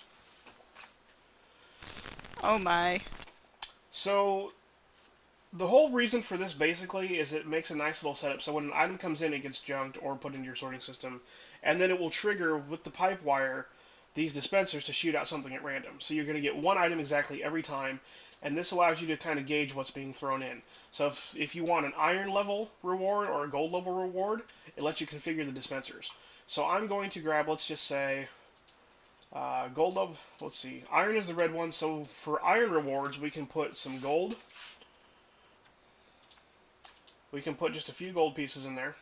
B: Oh my.
A: So, the whole reason for this basically is it makes a nice little setup. So when an item comes in, it gets junked or put into your sorting system. And then it will trigger, with the pipe wire, these dispensers to shoot out something at random. So you're going to get one item exactly every time, and this allows you to kind of gauge what's being thrown in. So if you want an iron level reward or a gold level reward, it lets you configure the dispensers. So I'm going to grab, let's just say, Gold of, let's see, iron is the red one, so for iron rewards we can put some gold. We can put just a few gold pieces in there.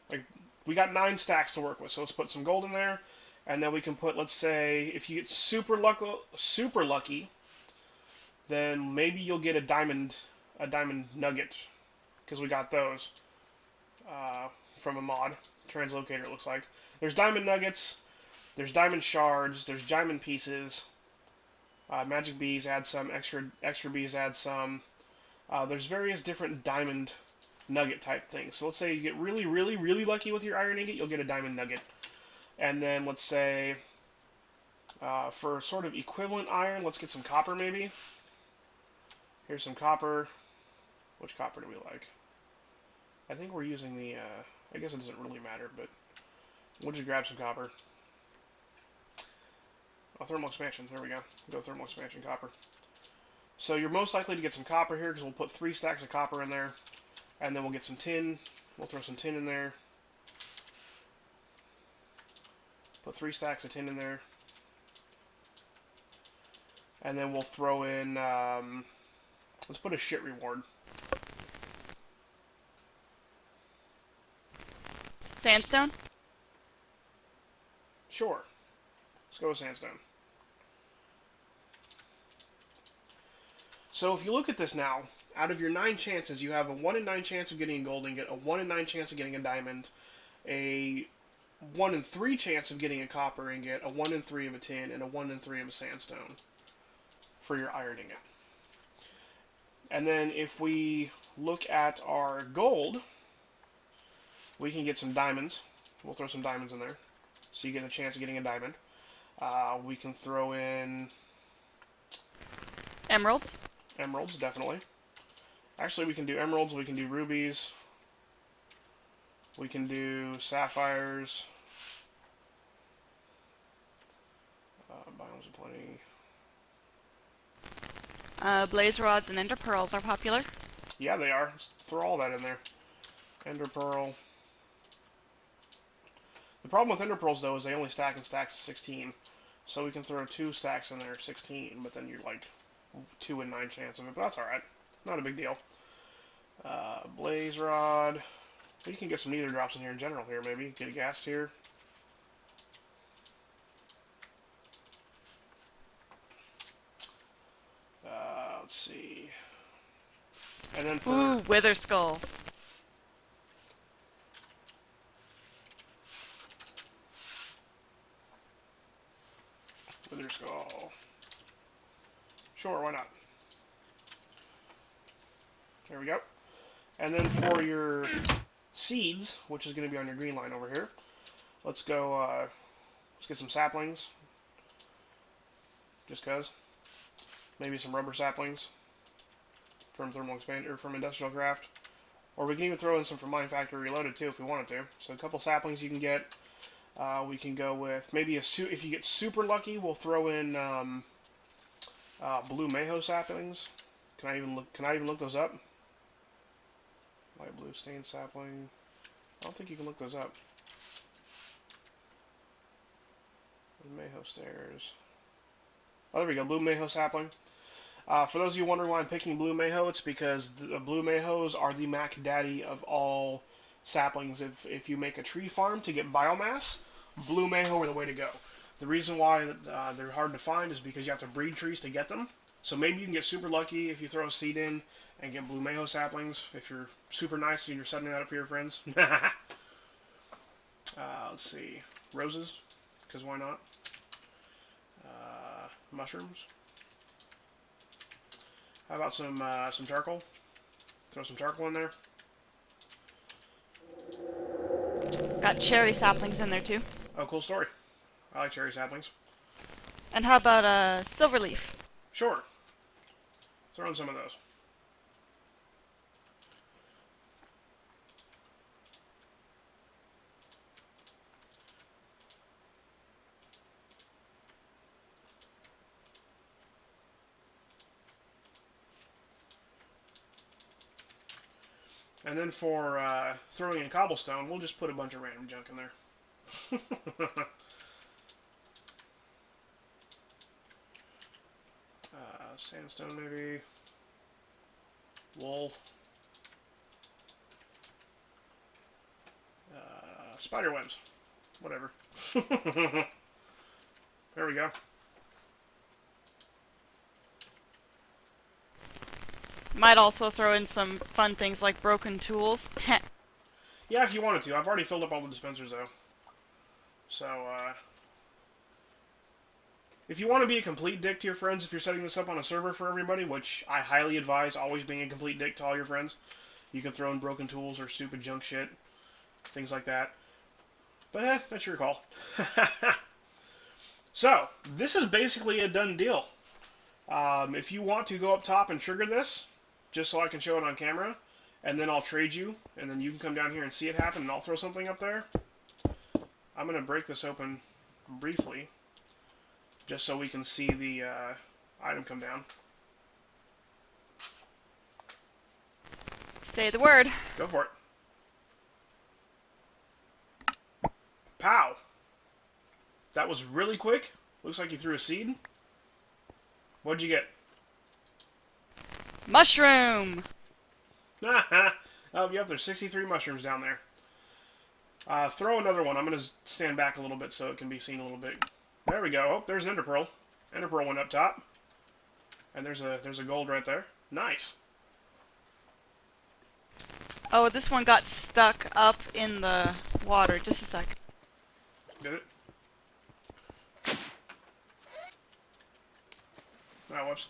A: Like, we got 9 stacks to work with, so let's put some gold in there, and then we can put, let's say, if you get super lucky, then maybe you'll get a diamond nugget, because we got those from a mod. Translocator, it looks like. There's diamond nuggets, there's diamond shards, there's diamond pieces. Magic bees add some, extra bees add some. There's various different diamond nugget type things. So let's say you get really, really, really lucky with your iron ingot, you'll get a diamond nugget. And then let's say for sort of equivalent iron, let's get some copper maybe. Here's some copper. Which copper do we like? I think we're using the, I guess it doesn't really matter, but we'll just grab some copper. Oh, thermal expansion, there we go. Go thermal expansion copper. So you're most likely to get some copper here because we'll put 3 stacks of copper in there. And then we'll get some tin. We'll throw some tin in there. Put 3 stacks of tin in there. And then we'll throw in, let's put a shit reward.
B: Sandstone?
A: Sure. Let's go with sandstone. So if you look at this now, out of your 9 chances, you have a 1 in 9 chance of getting a gold ingot, a 1 in 9 chance of getting a diamond, a 1 in 3 chance of getting a copper ingot, a 1 in 3 of a tin, and a 1 in 3 of a sandstone for your iron ingot. And then if we look at our gold, we can get some diamonds. We'll throw some diamonds in there, so you get a chance of getting a diamond. We can throw in
B: Emeralds?
A: Emeralds, definitely. Actually, we can do emeralds, we can do rubies, we can do sapphires, Biomes O'Plenty.
B: Blaze rods and ender pearls are popular.
A: Yeah, they are. Let's throw all that in there. Ender pearl. The problem with ender pearls, though, is they only stack in stacks of 16. So we can throw 2 stacks in there, 16, but then you're like 2 in 9 chance of it, but that's alright. Not a big deal. Blaze rod. You can get some nether drops in here in general here, maybe. Get a ghast here. Let's see. And then for...
B: Ooh, wither skull.
A: Wither skull. Sure, why not? There we go. And then for your seeds, which is going to be on your green line over here, let's go, let's get some saplings. Just cause. Maybe some rubber saplings from thermal expander or from industrial craft. Or we can even throw in some from Mine Factory Reloaded too if we wanted to. So a couple saplings you can get. We can go with maybe if you get super lucky, we'll throw in blue mayho saplings. Can I even look those up? Light blue stain sapling. I don't think you can look those up. Mayho stairs. Oh, there we go. Blue mayho sapling. For those of you wondering why I'm picking blue mayho, it's because the blue mayhos are the Mac Daddy of all saplings. If you make a tree farm to get biomass, blue mayho are the way to go. The reason why they're hard to find is because you have to breed trees to get them. So maybe you can get super lucky if you throw a seed in and get blue mayho saplings. If you're super nice and you're setting that up for your friends. Let's see. Roses, because why not? Mushrooms. How about some charcoal? Throw some charcoal in there.
B: Got cherry saplings in there too.
A: Oh, cool story. I like cherry saplings.
B: And how about a silver leaf?
A: Sure. Throw in some of those. And then for throwing in cobblestone, we'll just put a bunch of random junk in there. Sandstone maybe. Wool. Spider webs. Whatever. There we go.
B: Might also throw in some fun things like broken tools.
A: Yeah, if you wanted to. I've already filled up all the dispensers, though. So, if you want to be a complete dick to your friends, if you're setting this up on a server for everybody, which I highly advise always being a complete dick to all your friends, you can throw in broken tools or stupid junk shit, things like that. But, that's your call. So, this is basically a done deal. If you want to go up top and trigger this, just so I can show it on camera, and then I'll trade you, and then you can come down here and see it happen, and I'll throw something up there. I'm going to break this open briefly, just so we can see the item come down.
B: Say the word.
A: Go for it. Pow! That was really quick. Looks like you threw a seed. What'd you get?
B: Mushroom!
A: Oh, yep, there's 63 mushrooms down there. Throw another one. I'm going to stand back a little bit so it can be seen a little bit. There we go. Oh, there's an ender pearl. Ender pearl went up top. And there's a gold right there. Nice.
B: Oh, this one got stuck up in the water. Just a sec.
A: Did it? Oh, whoops.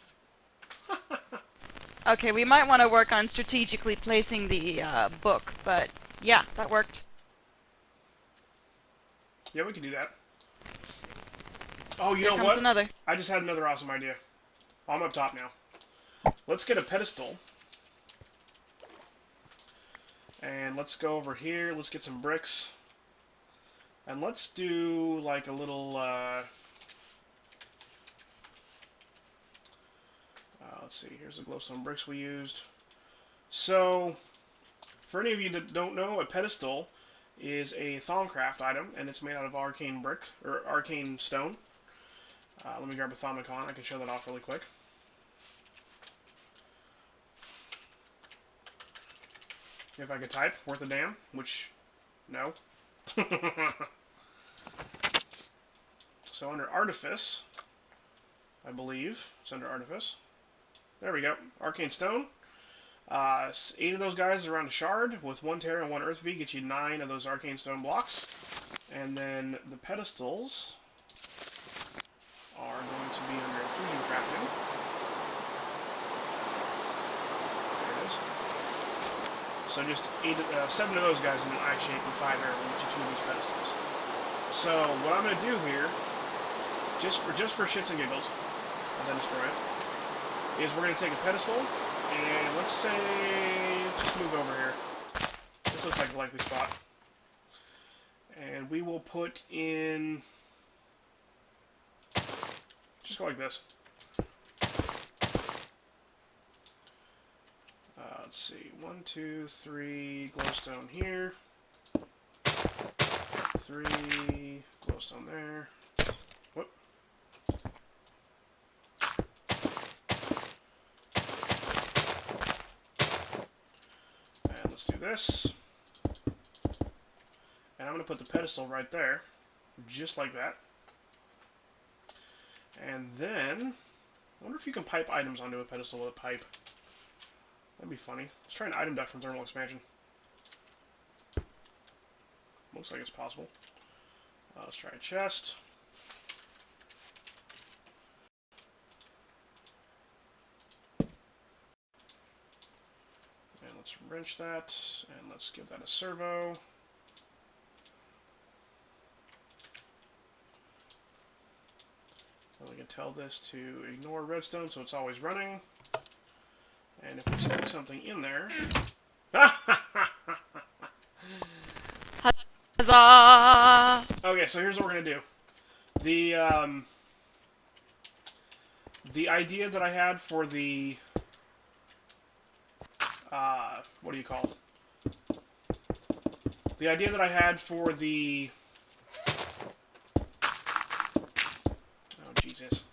B: Okay, we might want to work on strategically placing the book, but yeah, that worked.
A: Yeah, we can do that. Oh, you
B: Here
A: know
B: comes
A: what?
B: another.
A: I just had another awesome idea. I'm up top now. Let's get a pedestal. And let's go over here. Let's get some bricks. And let's do like a little... let's see. Here's the glowstone bricks we used. So, for any of you that don't know, a pedestal is a Thaumcraft item, and it's made out of arcane brick, or arcane stone. Let me grab a Thaumagon. I can show that off really quick. If I could type, worth a damn, which, no. So under Artifice, I believe, it's under Artifice. There we go, Arcane Stone. 8 of those guys around a shard, with 1 Terra and 1 Earth V, get you 9 of those Arcane Stone blocks. And then the pedestals are going to be under Fusion Crafting. There it is. So just 7 of those guys in an eye shape and 5 arrow will get you 2 of these pedestals. So what I'm going to do here, just for shits and giggles, as I destroy it, is we're going to take a pedestal, and let's say, let's just move over here. This looks like a likely spot. And we will put in, just go like this. Let's see, 1, 2, 3, glowstone here. 3, glowstone there. Whoop. And let's do this. And I'm going to put the pedestal right there, just like that. And then, I wonder if you can pipe items onto a pedestal with a pipe. That'd be funny. Let's try an item deck from Thermal Expansion. Looks like it's possible. Let's try a chest. And let's wrench that, and let's give that a servo. And we can tell this to ignore redstone, so it's always running. And if we stick something in there...
B: Huzzah!
A: Okay, so here's what we're going to do. The idea that I had for the... what do you call it? The idea that I had for the... Oh, Jesus.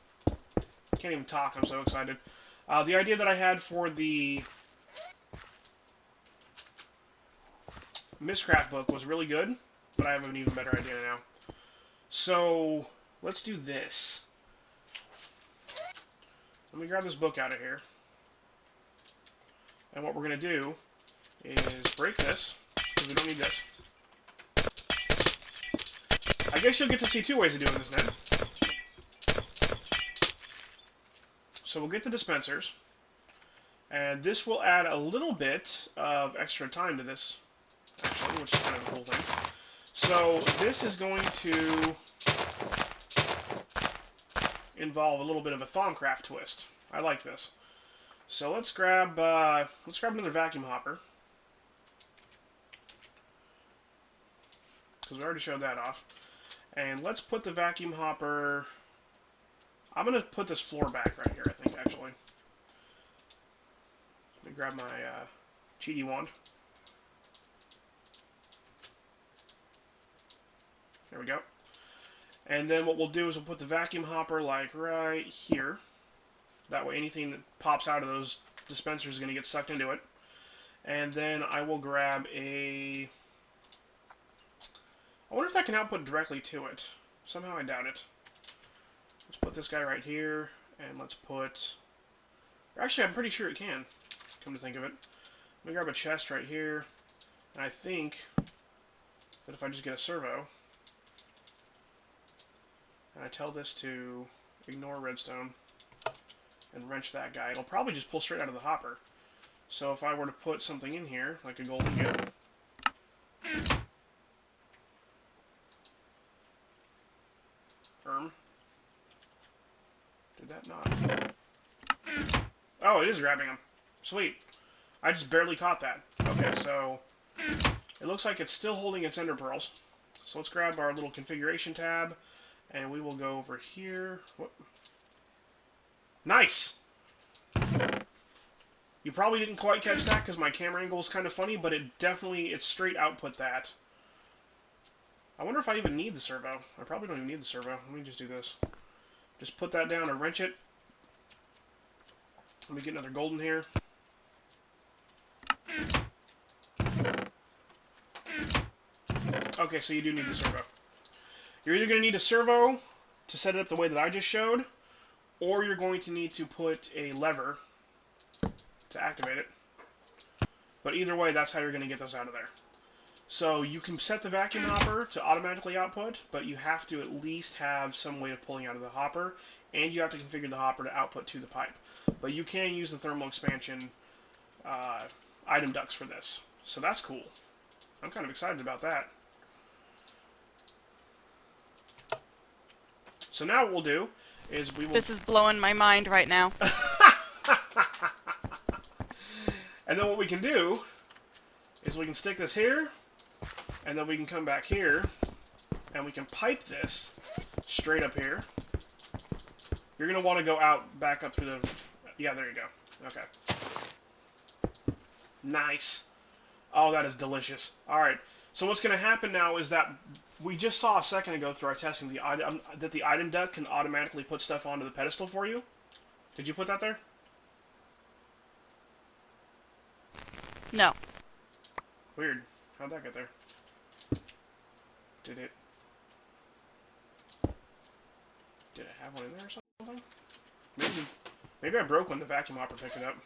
A: Can't even talk, I'm so excited. The idea that I had for the Mistcraft book was really good, but I have an even better idea now. So, let's do this. Let me grab this book out of here. And what we're going to do is break this, because we don't need this. I guess you'll get to see two ways of doing this then. So we'll get the dispensers, and this will add a little bit of extra time to this, actually, which is kind of a cool thing. So this is going to involve a little bit of a Thaumcraft twist. I like this. So let's grab another vacuum hopper, because we already showed that off. And let's put the vacuum hopper... I'm going to put this floor back right here, I think, actually. Let me grab my cheaty wand. There we go. And then what we'll do is we'll put the vacuum hopper, like, right here. That way anything that pops out of those dispensers is going to get sucked into it. And then I will grab a... I wonder if that can output directly to it. Somehow I doubt it. Let's put this guy right here, and let's put... Actually, I'm pretty sure it can, come to think of it. Let me grab a chest right here, and I think that if I just get a servo, and I tell this to ignore redstone, and wrench that guy, it'll probably just pull straight out of the hopper. So if I were to put something in here, like a golden git, did that not? Oh, it is grabbing him. Sweet. I just barely caught that. Okay, so it looks like it's still holding its ender pearls. So let's grab our little configuration tab, and we will go over here. Whoop. Nice! You probably didn't quite catch that because my camera angle is kind of funny, but it straight output that. I wonder if I even need the servo. I probably don't even need the servo. Let me just do this. Just put that down and wrench it. Let me get another golden here. Okay, so you do need the servo. You're either going to need a servo to set it up the way that I just showed, or you're going to need to put a lever to activate it. But either way, that's how you're going to get those out of there. So you can set the vacuum hopper to automatically output, but you have to at least have some way of pulling out of the hopper, and you have to configure the hopper to output to the pipe. But you can use the thermal expansion item ducts for this. So that's cool. I'm kind of excited about that. So now what we'll do is we will...
B: This is blowing my mind right now.
A: And then what we can do is we can stick this here, and then we can come back here, and we can pipe this straight up here. You're going to want to go back up through the... Yeah, there you go. Okay. Nice. Oh, that is delicious. Alright, so what's going to happen now is that we just saw a second ago through our testing that the item duct can automatically put stuff onto the pedestal for you. Did you put that there?
B: No.
A: Weird. How'd that get there? Did it have one in there or something? Maybe I broke when the vacuum hopper picked it up.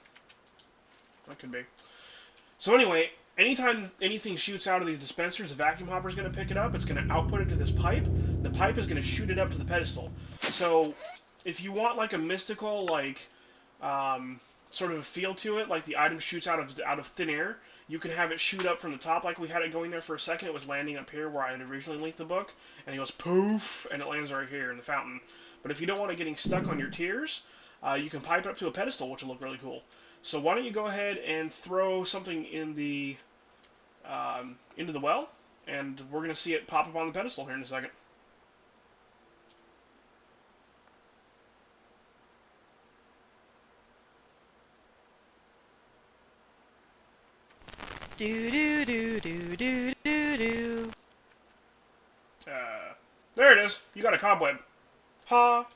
A: That could be. So anyway, anytime anything shoots out of these dispensers, the vacuum hopper is going to pick it up. It's going to output it to this pipe. The pipe is going to shoot it up to the pedestal. So if you want like a mystical, like sort of a feel to it, like the item shoots out of thin air, you can have it shoot up from the top like we had it going there for a second. It was landing up here where I had originally linked the book, and it goes poof, and it lands right here in the fountain. But if you don't want it getting stuck on your tiers, you can pipe it up to a pedestal, which will look really cool. So why don't you go ahead and throw something in the into the well, and we're going to see it pop up on the pedestal here in a second.
B: Do do do do do do do.
A: There it is. You got a cobweb. Ha!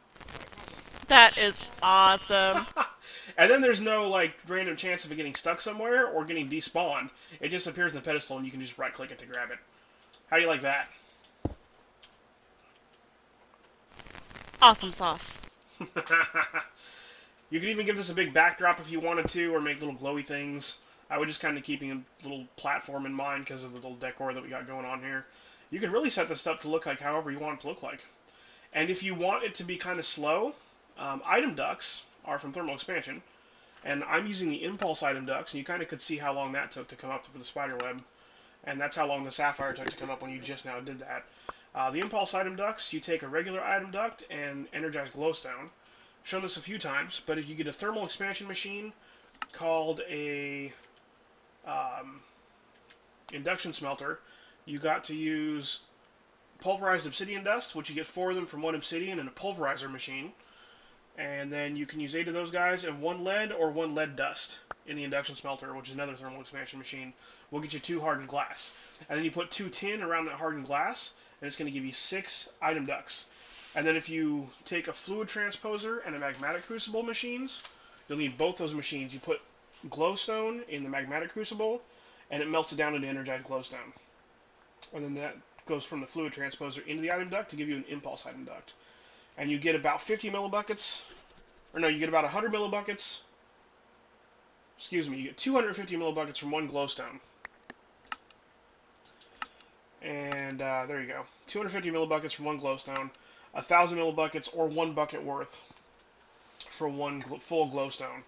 B: That is awesome.
A: And then there's no like random chance of it getting stuck somewhere or getting despawned. It just appears in the pedestal and you can just right click it to grab it. How do you like that?
B: Awesome sauce.
A: You could even give this a big backdrop if you wanted to, or make little glowy things. I would just kind of keeping a little platform in mind because of the little decor that we got going on here. You can really set this up to look like however you want it to look like. And if you want it to be kind of slow, item ducts are from thermal expansion. And I'm using the impulse item ducts, and you kind of could see how long that took to come up for the spider web. And that's how long the sapphire took to come up when you just now did that. The impulse item ducts, you take a regular item duct and energize glowstone. I've shown this a few times, but if you get a thermal expansion machine called a induction smelter, you got to use pulverized obsidian dust, which you get 4 of them from one obsidian and a pulverizer machine. And then you can use 8 of those guys, and 1 lead or 1 lead dust in the induction smelter, which is another thermal expansion machine, will get you 2 hardened glass. And then you put 2 tin around that hardened glass, and it's going to give you 6 item ducts. And then if you take a fluid transposer and a magmatic crucible machines, you'll need both those machines. You put glowstone in the magmatic crucible, and it melts it down into energized glowstone. And then that goes from the fluid transposer into the item duct to give you an impulse item duct. And you get about 50 millibuckets, or no, you get about 100 millibuckets. Excuse me, you get 250 millibuckets from 1 glowstone. And there you go. 250 millibuckets from 1 glowstone, 1,000 millibuckets or 1 bucket worth for 1 full glowstone.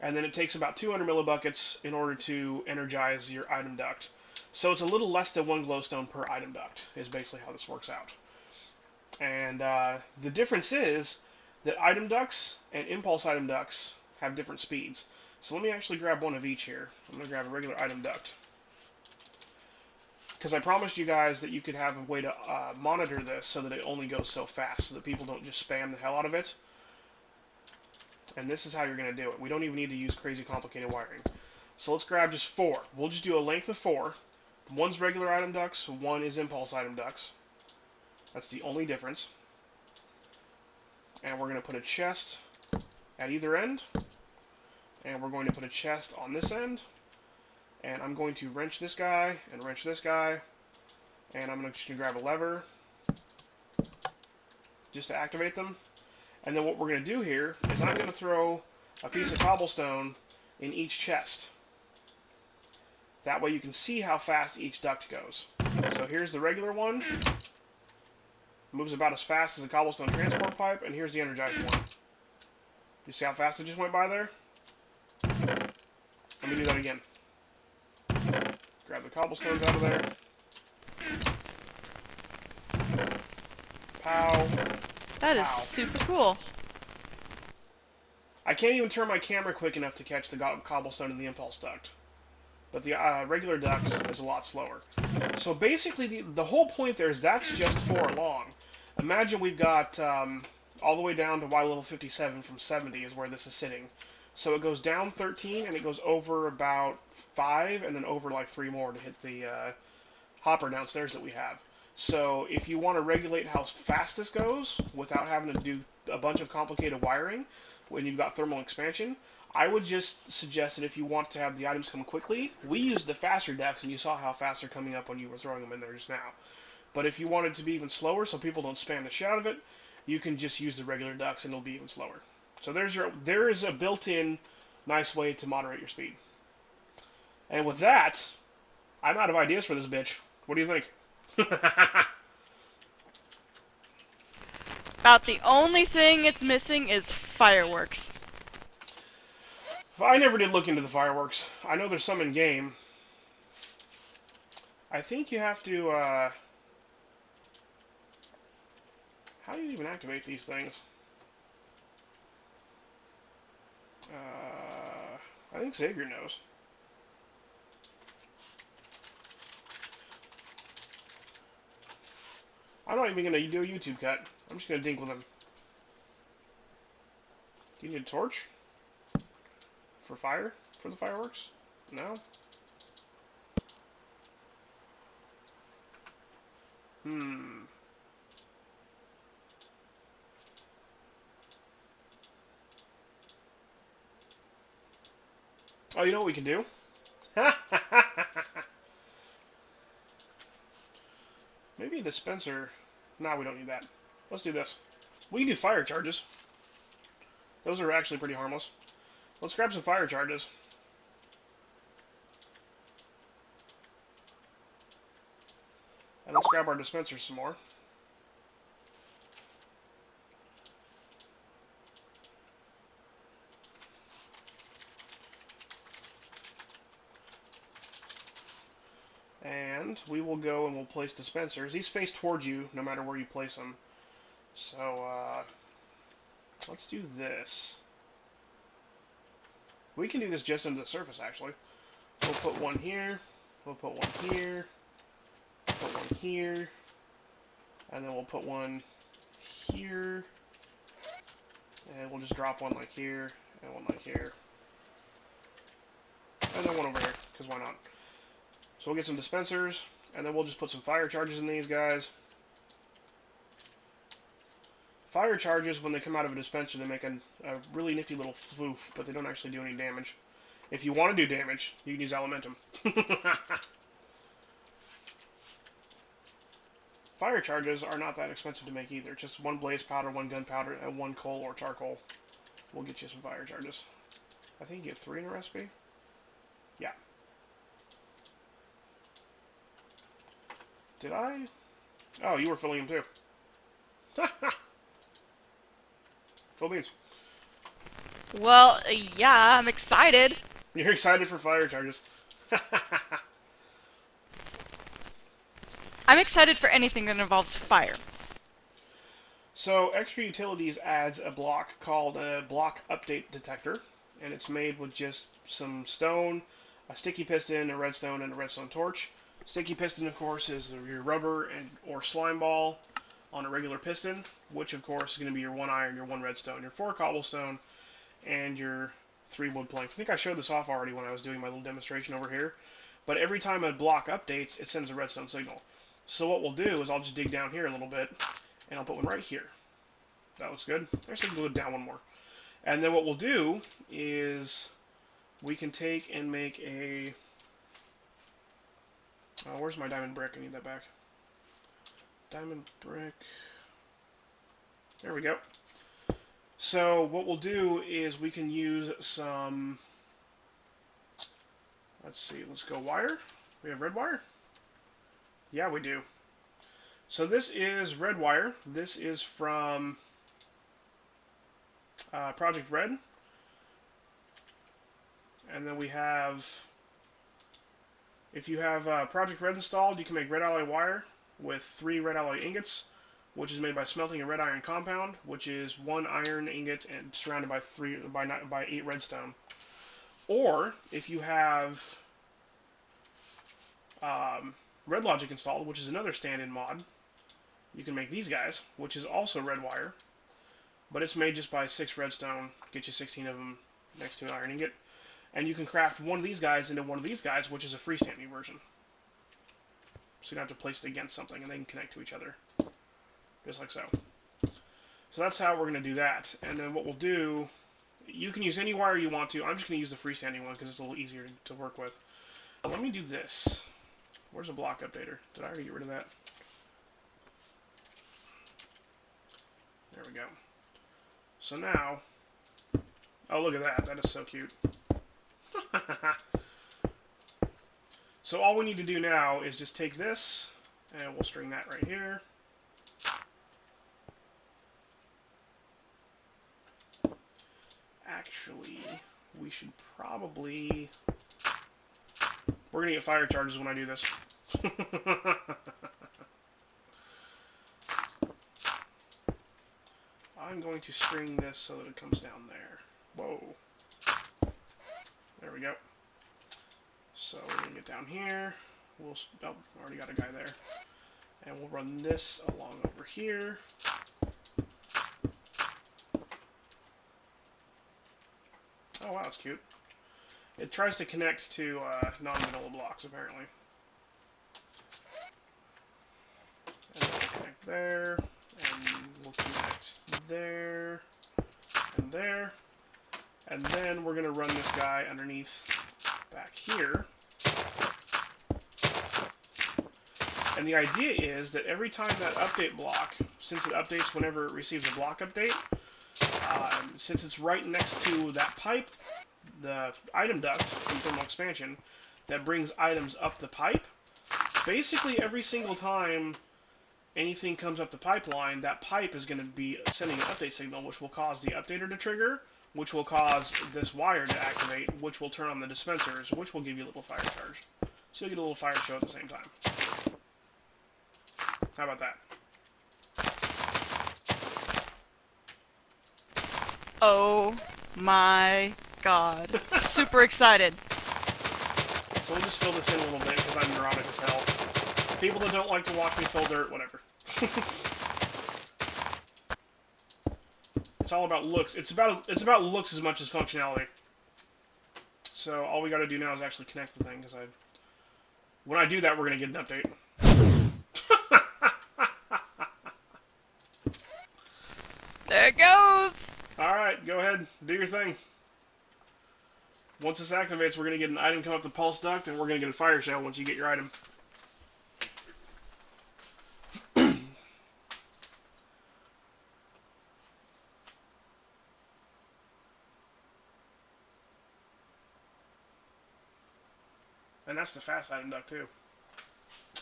A: And then it takes about 200 millibuckets in order to energize your item duct. So it's a little less than 1 glowstone per item duct, is basically how this works out. And the difference is that item ducts and impulse item ducts have different speeds. So let me actually grab one of each here. I'm going to grab a regular item duct. Because I promised you guys that you could have a way to monitor this so that it only goes so fast, so that people don't just spam the hell out of it. And this is how you're going to do it. We don't even need to use crazy complicated wiring. So let's grab just 4. We'll just do a length of 4. One's regular item ducts, 1 is impulse item ducts. That's the only difference. And we're going to put a chest at either end. And we're going to put a chest on this end. And I'm going to wrench this guy and wrench this guy. And I'm just going to grab a lever just to activate them. And then what we're going to do here is I'm going to throw a piece of cobblestone in each chest. That way you can see how fast each duct goes. So here's the regular one. Moves about as fast as a cobblestone transport pipe. And here's the energized one. You see how fast it just went by there? Let me do that again. Grab the cobblestones out of there. Pow.
B: That is
A: Pow.
B: super cool.
A: I can't even turn my camera quick enough to catch the cobblestone in the impulse duct. But the regular duct is a lot slower. So basically, the whole point there is that's just 4 long. Imagine we've got all the way down to Y level 57 from 70 is where this is sitting. So it goes down 13 and it goes over about 5 and then over like 3 more to hit the hopper downstairs that we have. So if you want to regulate how fast this goes without having to do a bunch of complicated wiring when you've got thermal expansion, I would just suggest that if you want to have the items come quickly, we use the faster decks, and you saw how fast they're coming up when you were throwing them in there just now. But if you want it to be even slower so people don't spam the shit out of it, you can just use the regular ducks and it'll be even slower. So there is a built-in nice way to moderate your speed. And with that, I'm out of ideas for this bitch. What do you think?
B: About the only thing it's missing is fireworks.
A: I never did look into the fireworks. I know there's some in game. I think you have to, how do you even activate these things? I think Xavier knows. I'm not even going to do a YouTube cut. I'm just going to dink with him. Do you need a torch? For fire? For the fireworks? No? Oh, you know what we can do? Maybe a dispenser. Nah, we don't need that. Let's do this. We can do fire charges. Those are actually pretty harmless. Let's grab some fire charges. And let's grab our dispensers some more. And we will go and we'll place dispensers. These face towards you no matter where you place them. So, let's do this. We can do this just into the surface, actually. We'll put one here. We'll put one here. Put one here. And then we'll put one here. And we'll just drop one like here. And one like here. And then one over here, because why not? So we'll get some dispensers. And then we'll just put some fire charges in these guys. Fire charges, when they come out of a dispenser, they make a really nifty little floof, but they don't actually do any damage. If you want to do damage, you can use elementum. Fire charges are not that expensive to make either. Just one blaze powder, one gunpowder, and one coal or charcoal will get you some fire charges. I think you get 3 in a recipe. Yeah. Did I? Oh, you were filling them too. Cool beans.
B: Well, yeah, I'm excited.
A: You're excited for fire charges.
B: I'm excited for anything that involves fire.
A: So, Extra Utilities adds a block called a block update detector, and it's made with just some stone, a sticky piston, a redstone, and a redstone torch. Sticky piston, of course, is your rubber or slime ball on a regular piston, which, of course, is going to be your 1 iron, your 1 redstone, your 4 cobblestone, and your 3 wood planks. I think I showed this off already when I was doing my little demonstration over here. But every time a block updates, it sends a redstone signal. So what we'll do is I'll just dig down here a little bit, and I'll put one right here. That looks good. There's a glue down one more. And then what we'll do is we can take and make a... where's my diamond brick? I need that back. Diamond brick. There we go. So what we'll do is we can use some... Let's see. Let's go wire. We have red wire? Yeah, we do. So this is red wire. This is from Project Red. And then we have, if you have Project Red installed, you can make red alloy wire with 3 red alloy ingots, which is made by smelting a red iron compound, which is 1 iron ingot and surrounded by 8 redstone. Or if you have Red Logic installed, which is another stand-in mod, you can make these guys, which is also red wire, but it's made just by 6 redstone, get you 16 of them next to an iron ingot, and you can craft one of these guys into one of these guys, which is a freestanding version. So you don't have to place it against something, and they can connect to each other, just like so. So that's how we're going to do that. And then what we'll do, you can use any wire you want to. I'm just going to use the freestanding one because it's a little easier to work with. Let me do this. Where's the block updater? Did I already get rid of that? There we go. So now, oh, look at that. That is so cute. So all we need to do now is just take this, and we'll string that right here. Actually, we should probably... We're going to get fire charges when I do this. I'm going to string this so that it comes down there. Whoa. There we go. So we're going to get down here. We'll, oh, already got a guy there. And we'll run this along over here. Oh wow, it's cute. It tries to connect to non-vanilla blocks, apparently. And then we'll connect there, and we'll connect there, and there. And then we're going to run this guy underneath back here. And the idea is that every time that update block, since it updates whenever it receives a block update, since it's right next to that pipe, the item duct from thermal expansion, that brings items up the pipe, basically every single time anything comes up the pipeline, that pipe is going to be sending an update signal, which will cause the updater to trigger, which will cause this wire to activate, which will turn on the dispensers, which will give you a little fire charge. So you'll get a little fire show at the same time. How about that?
B: Oh my god. Super excited.
A: So we'll just fill this in a little bit because I'm neurotic as hell. People that don't like to watch me fill dirt, whatever. It's all about looks. It's about looks as much as functionality. So all we got to do now is actually connect the thing, because when I do that, we're gonna get an update.
B: There it goes!
A: Alright, go ahead, do your thing. Once this activates, we're gonna get an item come up the pulse duct, and we're gonna get a fire shell once you get your item. And that's the fast item duct, too.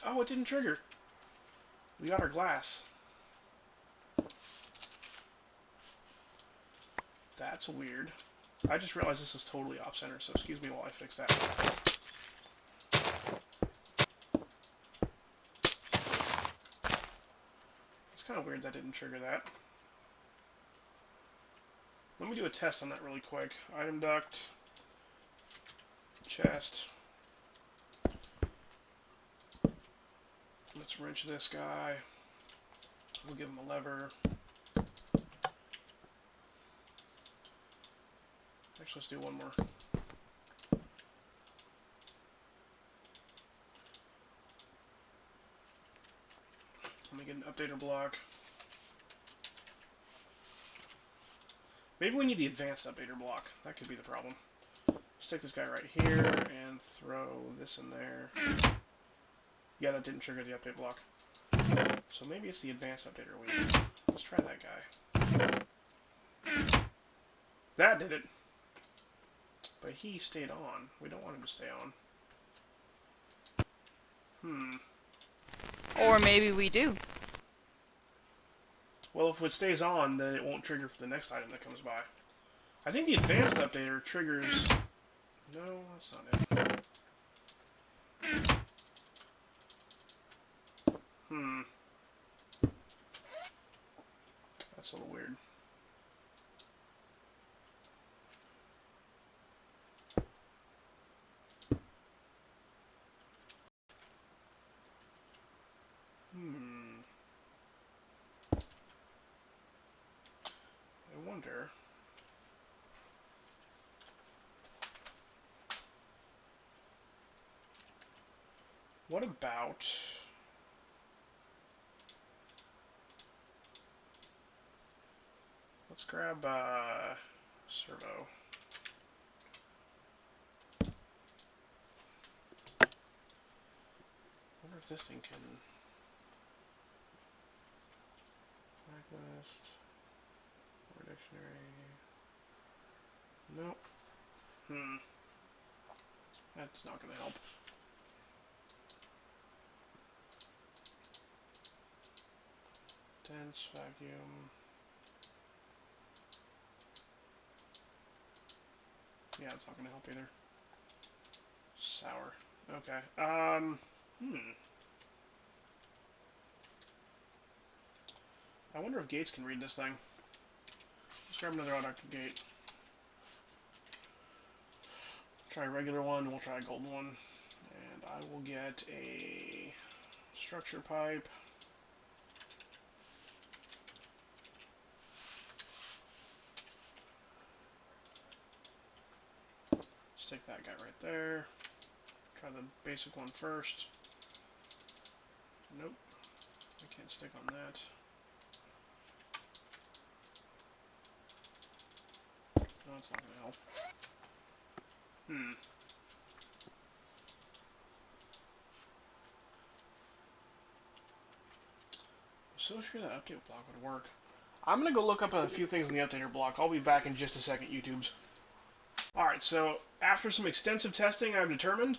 A: Oh, it didn't trigger. We got our glass. That's weird. I just realized this is totally off-center, so excuse me while I fix that. It's kind of weird that didn't trigger that. Let me do a test on that really quick. Item duct. Chest. Let's wrench this guy. We'll give him a lever. Actually, let's do one more. Let me get an updater block. Maybe we need the advanced updater block. That could be the problem. Stick this guy right here and throw this in there. Yeah, that didn't trigger the update block. So maybe it's the advanced updater we need. Let's try that guy. That did it. But he stayed on. We don't want him to stay on.
B: Or maybe we do.
A: Well, if it stays on, then it won't trigger for the next item that comes by. I think the advanced updater triggers... No, that's not it. That's a little weird. I wonder... What about... Let's grab servo. I wonder if this thing can... Blacklist... Or dictionary... Nope. That's not going to help. Dense, vacuum... Yeah, it's not going to help either. Sour. Okay. I wonder if gates can read this thing. Let's grab another autarchic gate. Try a regular one, we'll try a golden one. And I will get a structure pipe. Stick that guy right there. Try the basic one first. Nope. I can't stick on that. No, it's not going to help. so sure that update block would work. I'm going to go look up a few things in the updater block. I'll be back in just a second, YouTubes. Alright, so after some extensive testing, I've determined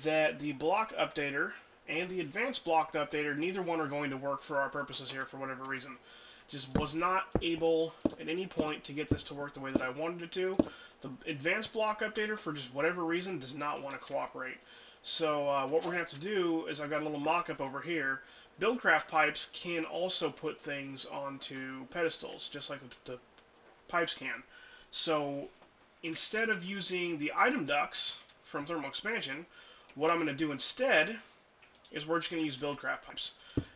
A: that the block updater and the advanced block updater, neither one are going to work for our purposes here for whatever reason. Just was not able at any point to get this to work the way that I wanted it to. The advanced block updater, for just whatever reason, does not want to cooperate. So what we're going to have to do is I've got a little mock-up over here. Buildcraft pipes can also put things onto pedestals, just like the pipes can. So instead of using the item ducts from thermal expansion, what I'm going to do instead is we're just going to use Buildcraft pipes.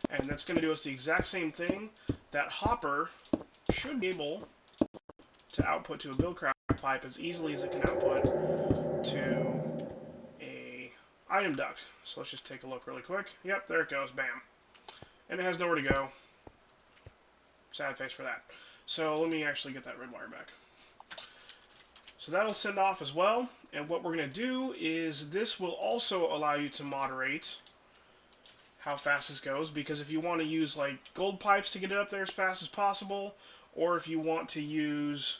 A: And that's going to do us the exact same thing. That hopper should be able to output to a Buildcraft pipe as easily as it can output to a item duct. So let's just take a look really quick. Yep, there it goes. Bam. And it has nowhere to go. Sad face for that. So let me actually get that red wire back. So that'll send off as well. And what we're going to do is this will also allow you to moderate how fast this goes, because if you want to use like gold pipes to get it up there as fast as possible, or if you want to use,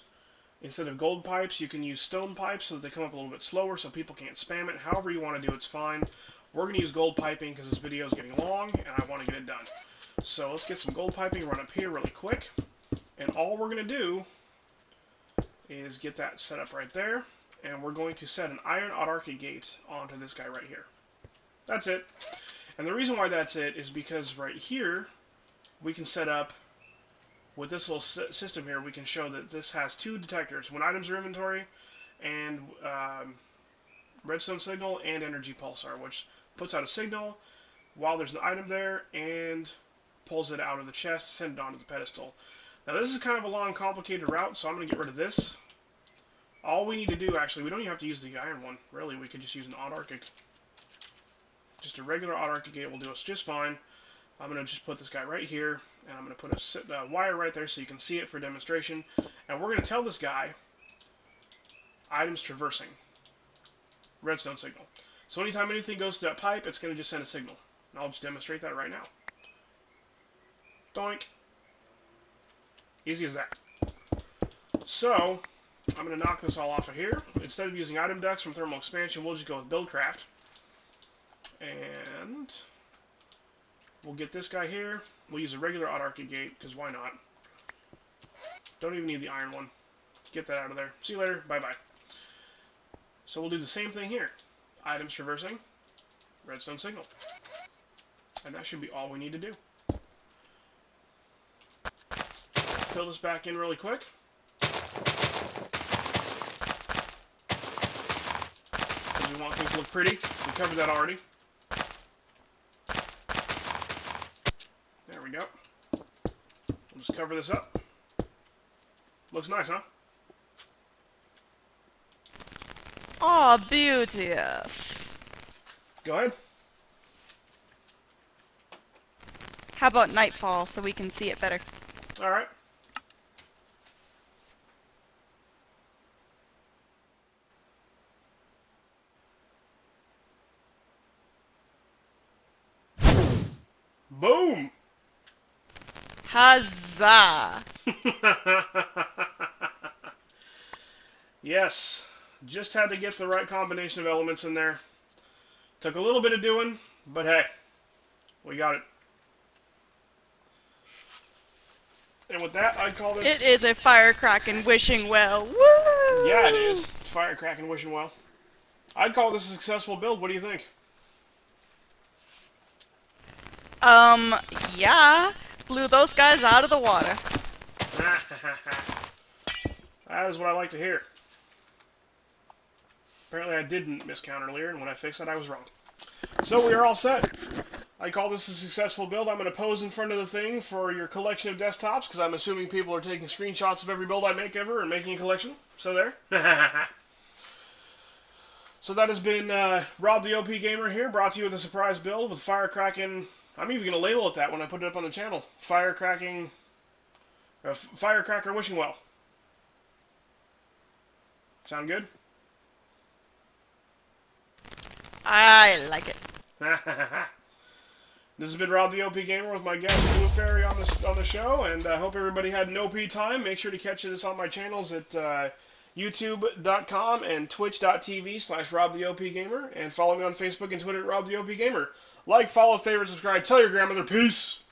A: instead of gold pipes, you can use stone pipes so that they come up a little bit slower so people can't spam it. However you want to do it's fine. We're going to use gold piping because this video is getting long and I want to get it done. So let's get some gold piping, run up here really quick, and all we're going to do is get that set up right there, and we're going to set an iron autarchic gate onto this guy right here. That's it. And the reason why that's it is because right here we can set up, with this little system here, we can show that this has two detectors, when items are inventory, and redstone signal and energy pulsar, which puts out a signal while there's an item there and pulls it out of the chest, send it onto the pedestal. Now this is kind of a long, complicated route, so I'm going to get rid of this. All we need to do, actually, we don't even have to use the iron one, really. We could just use an autarchic. Just a regular autarchic gate will do us just fine. I'm going to just put this guy right here, and I'm going to put a wire right there so you can see it for demonstration. And we're going to tell this guy, items traversing, redstone signal. So anytime anything goes to that pipe, it's going to just send a signal. And I'll just demonstrate that right now. Doink. Easy as that. So, I'm going to knock this all off of here. Instead of using item ducts from thermal expansion, we'll just go with Buildcraft. And we'll get this guy here. We'll use a regular autarchic gate, because why not? Don't even need the iron one. Get that out of there. See you later. Bye-bye. So we'll do the same thing here. Items traversing, redstone signal. And that should be all we need to do. Fill this back in really quick. Because we want things to look pretty. We covered that already. There we go. We'll just cover this up. Looks nice, huh?
B: Aw, beauteous.
A: Go ahead.
B: How about nightfall so we can see it better?
A: Alright. Boom!
B: Huzzah!
A: Yes. Just had to get the right combination of elements in there. Took a little bit of doing, but hey, we got it. And with that, I'd call this...
B: It is a firecracking wishing well. Woo!
A: Yeah, it is. Firecracking wishing well. I'd call this a successful build. What do you think?
B: Yeah. Blew those guys out of the water.
A: That is what I like to hear. Apparently I didn't miscount earlier, and when I fixed that, I was wrong. So we are all set. I call this a successful build. I'm going to pose in front of the thing for your collection of desktops, because I'm assuming people are taking screenshots of every build I make ever and making a collection. So there. So that has been Rob the OPGamer here, brought to you with a surprise build with firecracking. I'm even going to label it that when I put it up on the channel. Firecracker wishing well. Sound good?
B: I like it.
A: This has been Rob the OP Gamer with my guest Bluefairy on the show, and I hope everybody had an OP time. Make sure to catch this on my channels at youtube.com and twitch.tv/Rob the OP Gamer, and follow me on Facebook and Twitter at Rob the OP Gamer. Like, follow, favorite, subscribe, tell your grandmother. Peace!